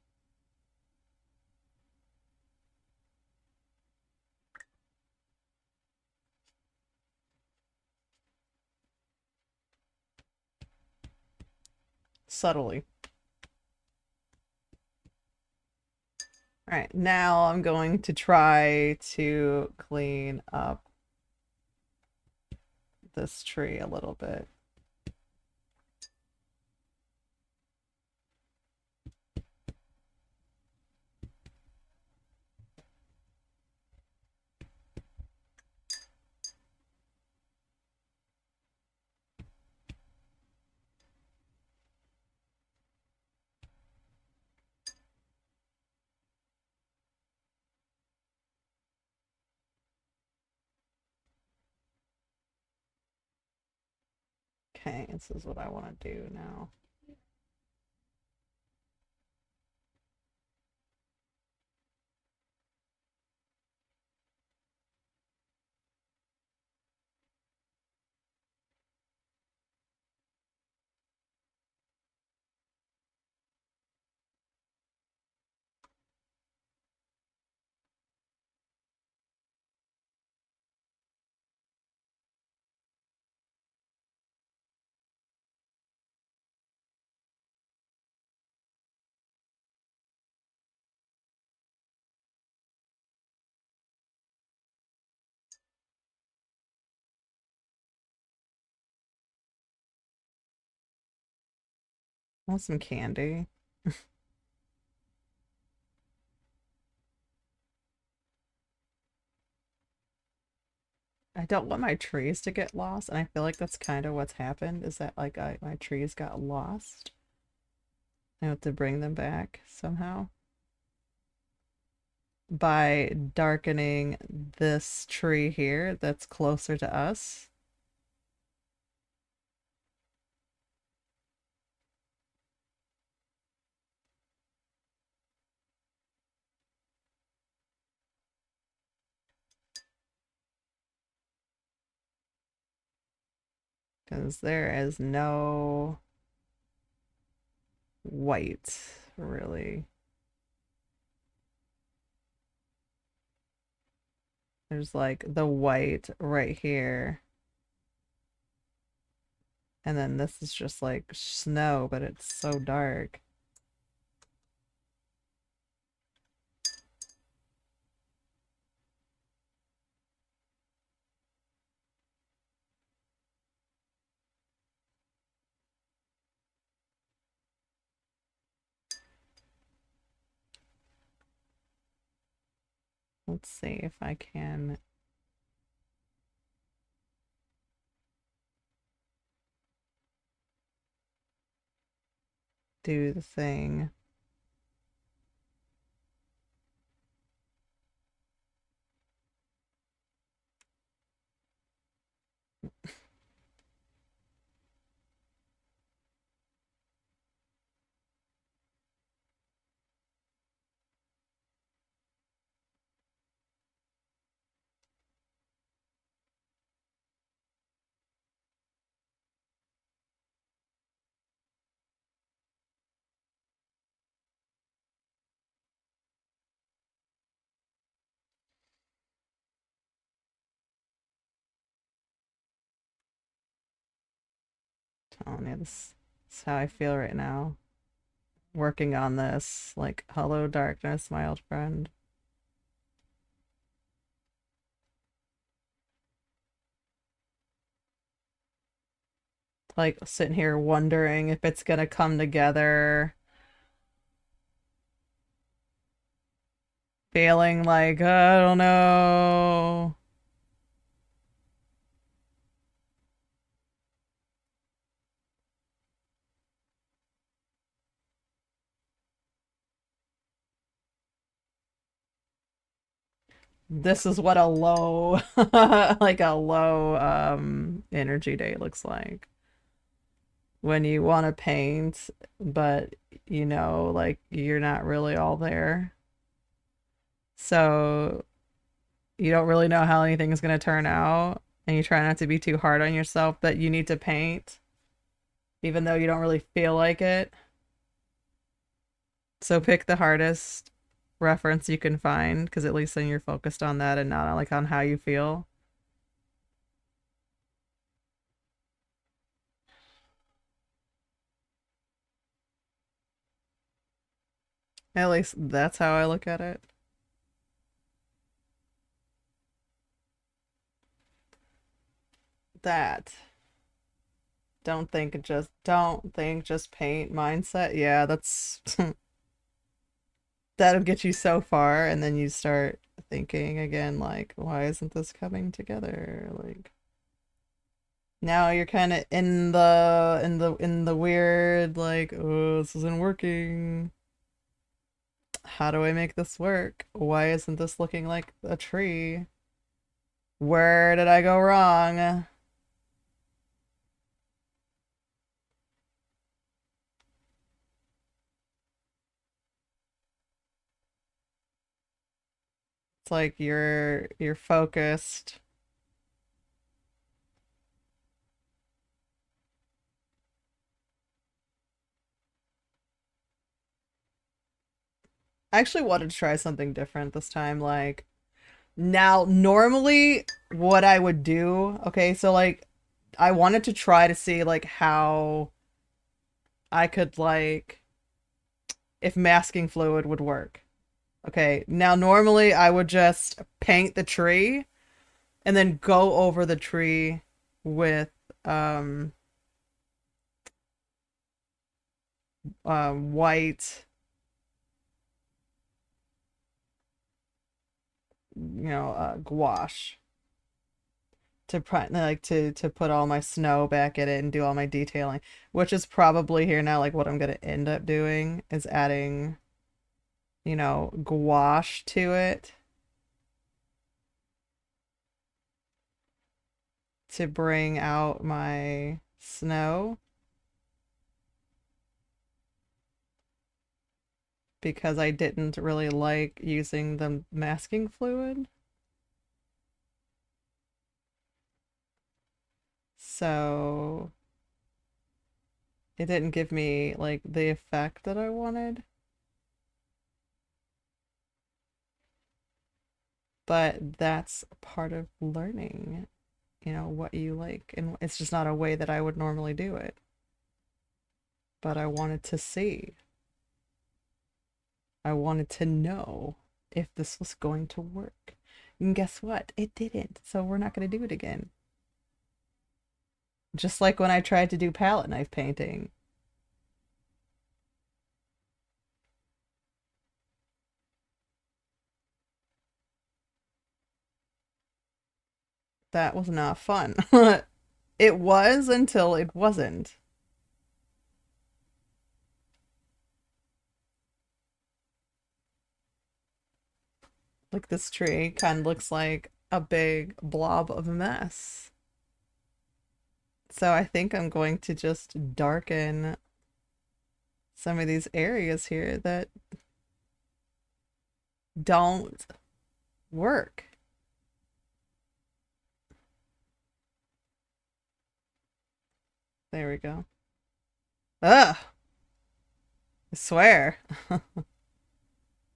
Subtly. All right, now I'm going to try to clean up this tree a little bit. Okay, this is what I want to do now. I want some candy. I don't want my trees to get lost, and I feel like that's kind of what's happened, is that like my trees got lost. I have to bring them back somehow by darkening this tree here that's closer to us. Because there is no white, really. There's like the white right here. And then this is just like snow, but it's so dark. Let's see if I can do the thing. Telling you, this is how I feel right now. Working on this, like, hello darkness, my old friend. Like, sitting here wondering if it's gonna come together. Feeling like, I don't know. This is what a low, like a low energy day looks like. When you want to paint, but you know, like you're not really all there. So you don't really know how anything is going to turn out, and you try not to be too hard on yourself, but you need to paint, even though you don't really feel like it. So pick the hardest reference you can find, because at least then you're focused on that and not like on how you feel. At least that's how I look at it. That don't think just paint mindset. Yeah, that's that'll get you so far, and then you start thinking again like, why isn't this coming together? Like now you're kind of in the weird like, oh, this isn't working. How do I make this work? Why isn't this looking like a tree? Where did I go wrong? It's like you're focused. I actually wanted to try something different this time. Like, now, normally, what I would do, okay, so like, I wanted to try to see like how I could like, if masking fluid would work. Okay, now normally I would just paint the tree and then go over the tree with, um, white, gouache to put all my snow back in it and do all my detailing, which is probably here now like what I'm gonna end up doing is adding, gouache to it to bring out my snow because I didn't really like using the masking fluid. So it didn't give me like the effect that I wanted. But that's part of learning, what you like. And it's just not a way that I would normally do it. But I wanted to see. I wanted to know if this was going to work. And guess what? It didn't. So we're not going to do it again. Just like when I tried to do palette knife painting. That was not fun. It was until it wasn't. Like this tree kind of looks like a big blob of mess. So I think I'm going to just darken some of these areas here that don't work. There we go. Ugh, I swear.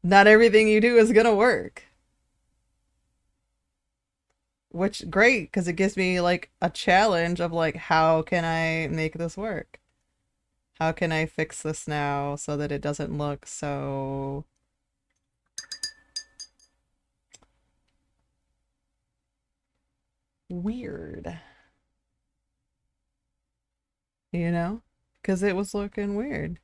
Not everything you do is gonna work. Which great, because it gives me like a challenge of like how can I make this work? How can I fix this now so that it doesn't look so weird? You know? Because it was looking weird.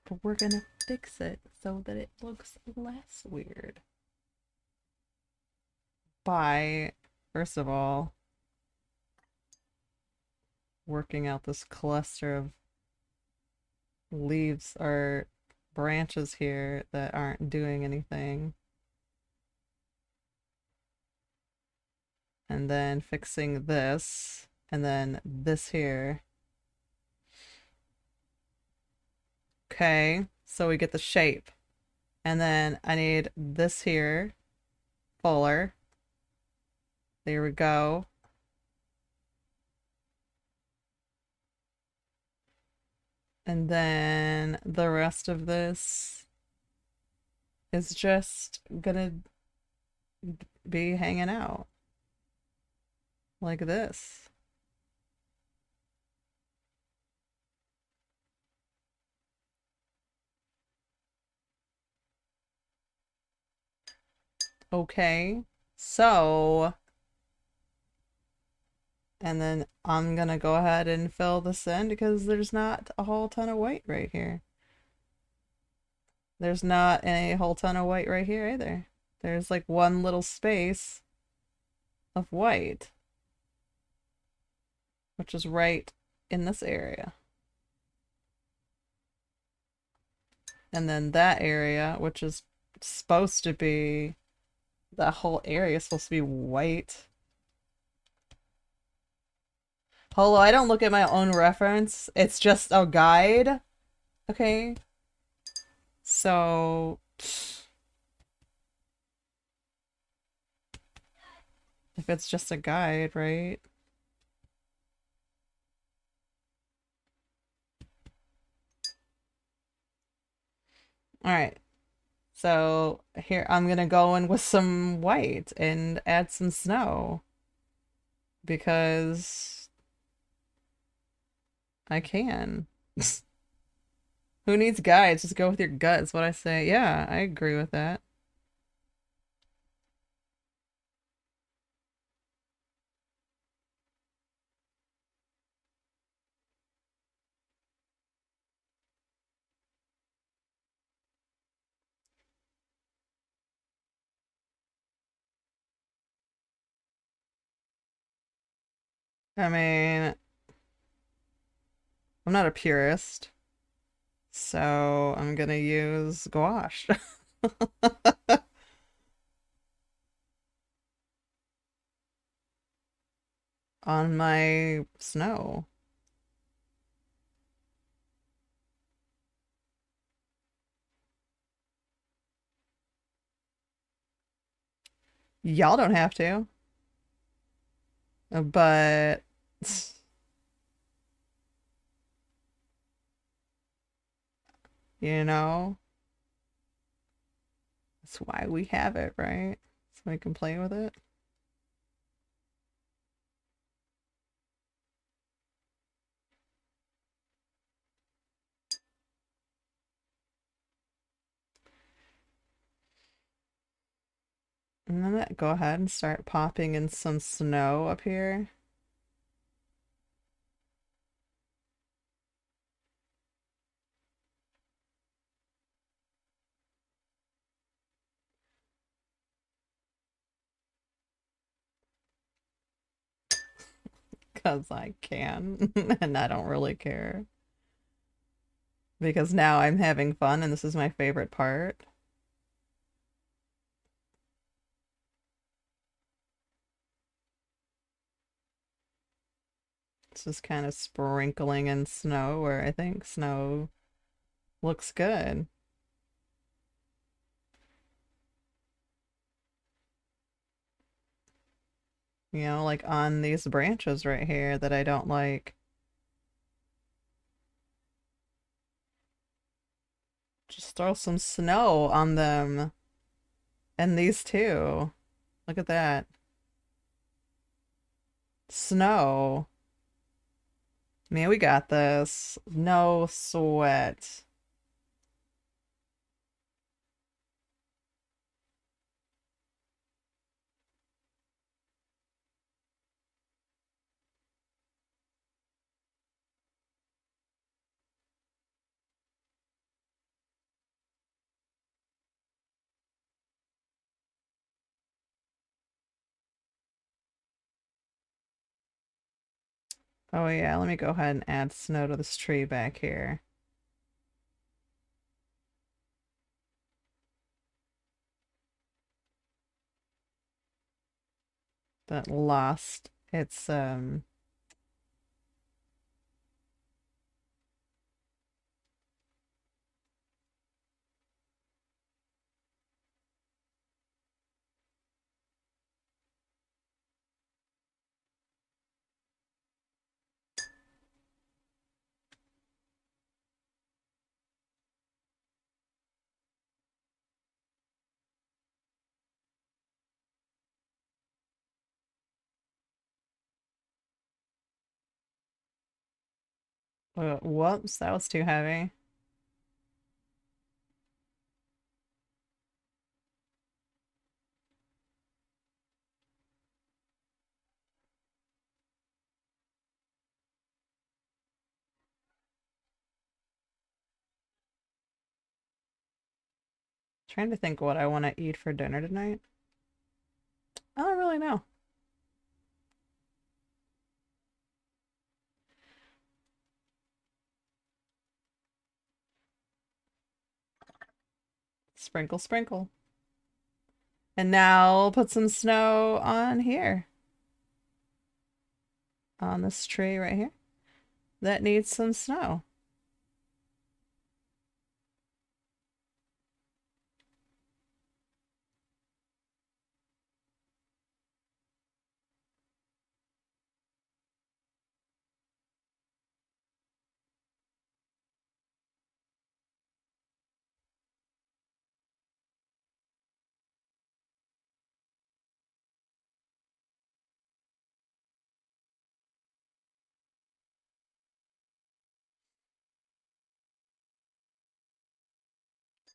But we're gonna fix it so that it looks less weird. By, first of all, working out this cluster of leaves or branches here that aren't doing anything. And then fixing this, and then this here. Okay, so we get the shape. And then I need this here, fuller. There we go. And then the rest of this is just gonna be hanging out like this. Okay, so, and then I'm gonna go ahead and fill this in because there's not a whole ton of white right here. There's not a whole ton of white right here either. There's like one little space of white, which is right in this area. And then that area, which is supposed to be, that whole area is supposed to be white. Hello, I don't look at my own reference. It's just a guide. Okay. So, if it's just a guide, right? All right. So here I'm gonna go in with some white and add some snow because I can. Who needs guides? Just go with your gut is what I say. Yeah, I agree with that. I mean, I'm not a purist, so I'm gonna use gouache on my snow. Y'all don't have to, but you know, that's why we have it, right? So we can play with it. And I'm gonna go ahead and start popping in some snow up here. Because I can, and I don't really care. Because now I'm having fun, and this is my favorite part. It's just kind of sprinkling in snow where I think snow looks good. You know, like on these branches right here that I don't like. Just throw some snow on them. And these too. Look at that. Snow. Man, we got this. No sweat. Oh yeah, let me go ahead and add snow to this tree back here. That lost its whoops, that was too heavy. Trying to think what I want to eat for dinner tonight. I don't really know. Sprinkle, sprinkle. And now I'll put some snow on here. On this tree right here. That needs some snow.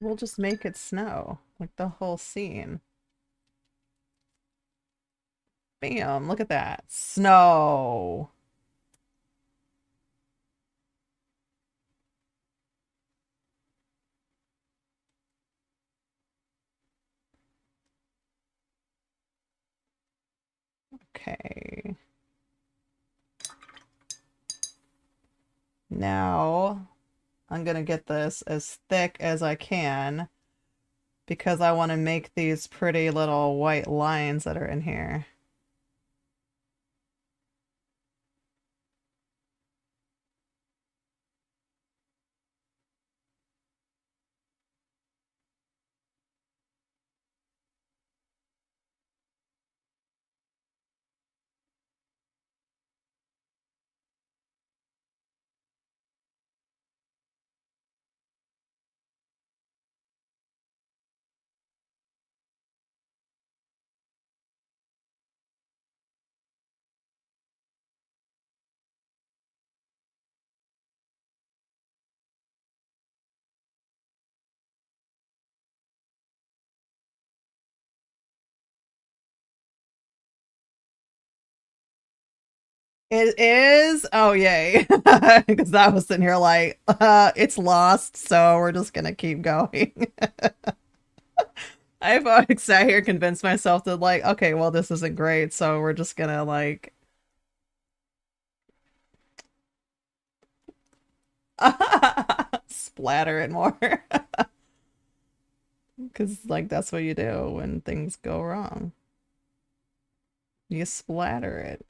We'll just make it snow, like the whole scene. Bam, look at that. Snow. Okay. Now I'm gonna get this as thick as I can because I want to make these pretty little white lines that are in here. It is? Oh, yay. Because that was in here like, it's lost, so we're just gonna keep going. I've always sat here convinced myself that, like, okay, well, this isn't great, so we're just gonna, like, splatter it more. Because, like, that's what you do when things go wrong. You splatter it.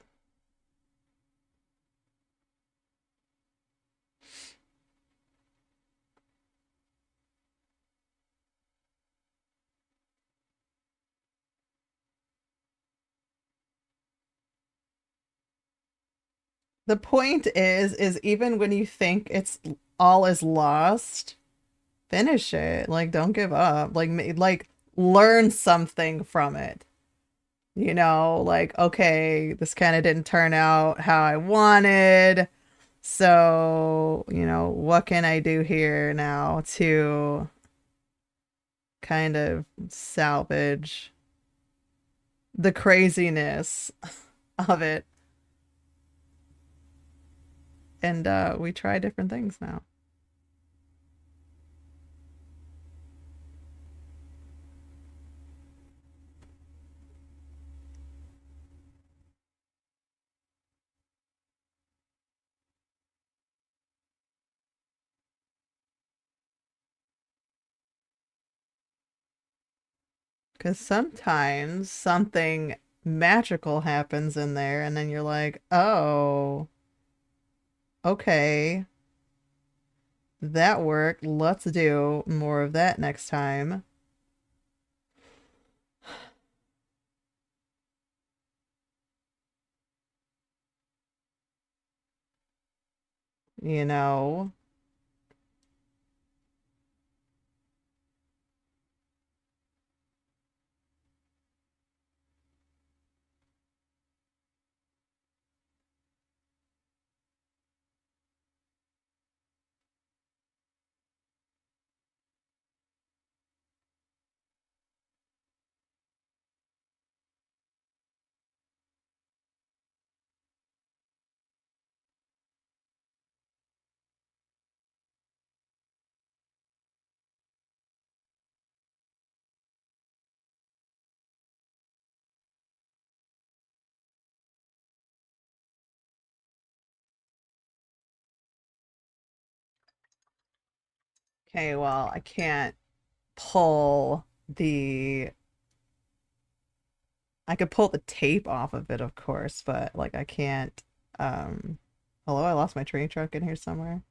The point is even when you think it's all is lost, finish it. Like, don't give up. Like, learn something from it. You know, like, okay, this kind of didn't turn out how I wanted. So, you know, what can I do here now to kind of salvage the craziness of it? And we try different things now. Because sometimes something magical happens in there, and then you're like, oh, okay, that worked. Let's do more of that next time. You know? Okay, well, I can't pull the I could pull the tape off of it, of course, but like I can't hello, I lost my train truck in here somewhere.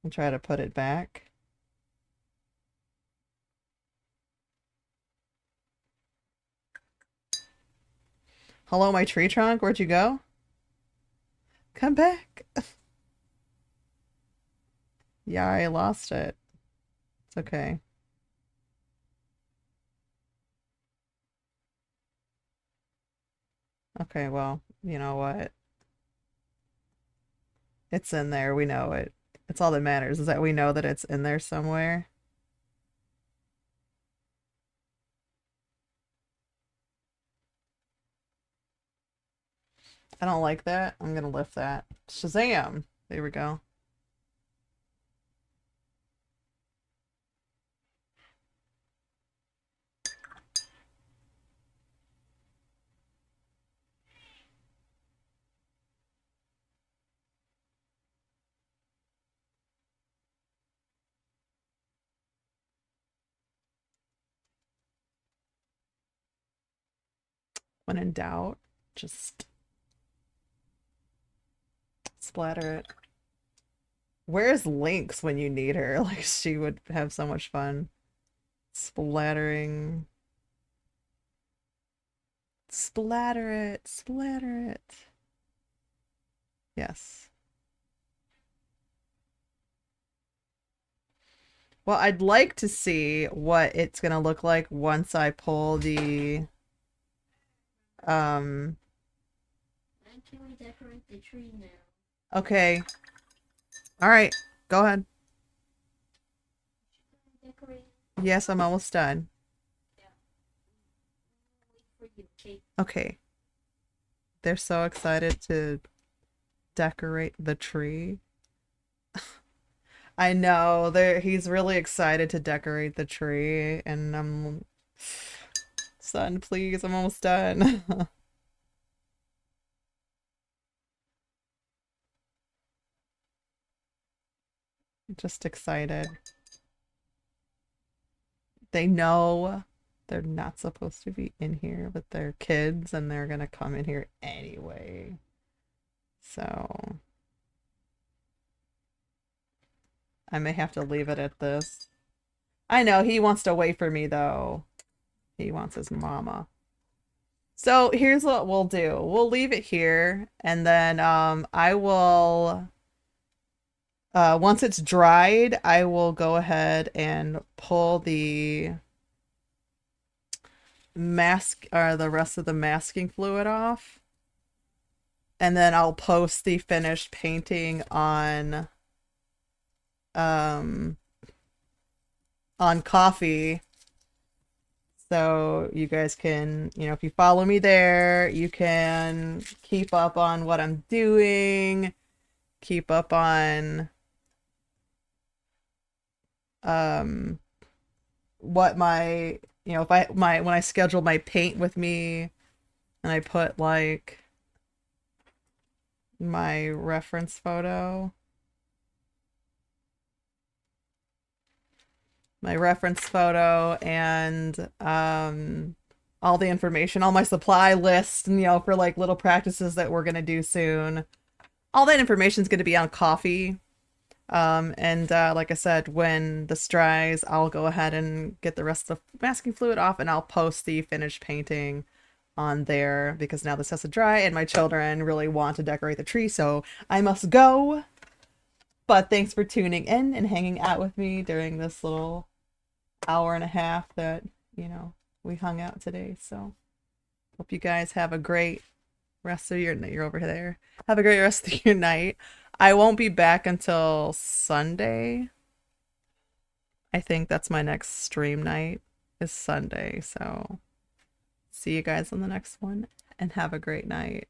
I'll try to put it back. Hello, my tree trunk, where'd you go? Come back. Yeah, I lost it. It's okay. Okay, well, you know what? It's in there. We know it. It's all that matters is that we know that it's in there somewhere. I don't like that. I'm gonna lift that. Shazam! There we go. When in doubt, just splatter it. Where's Lynx when you need her? Like, she would have so much fun splattering. Splatter it, splatter it. Yes. Well, I'd like to see what it's gonna look like once I pull the When can we decorate the tree now? okay. All right, go ahead. Decorate. Yes, I'm almost done. Yeah. Wait for you, okay? Okay. They're so excited to decorate the tree. I know. He's really excited to decorate the tree and I'm son, please, I'm almost done. Just excited. They know they're not supposed to be in here, but they're kids and they're gonna come in here anyway. So I may have to leave it at this. I know he wants to wait for me though. He wants his mama. So here's what we'll do. We'll leave it here and then I will once it's dried, I will go ahead and pull the mask or the rest of the masking fluid off. And then I'll post the finished painting on Coffee. So you guys can, if you follow me there, you can keep up on what I'm doing, keep up on what my, if when I schedule my paint with me and I put like my reference photo. And all the information, all my supply list, and for like little practices that we're gonna do soon. All that information is gonna be on Coffee. And like I said, when this dries, I'll go ahead and get the rest of the masking fluid off and I'll post the finished painting on there because now this has to dry and my children really want to decorate the tree, so I must go. But thanks for tuning in and hanging out with me during this little hour and a half that, we hung out today. So hope you guys have a great rest of your night. You're over there. Have a great rest of your night. I won't be back until Sunday. I think that's my next stream night is Sunday. So see you guys on the next one and have a great night.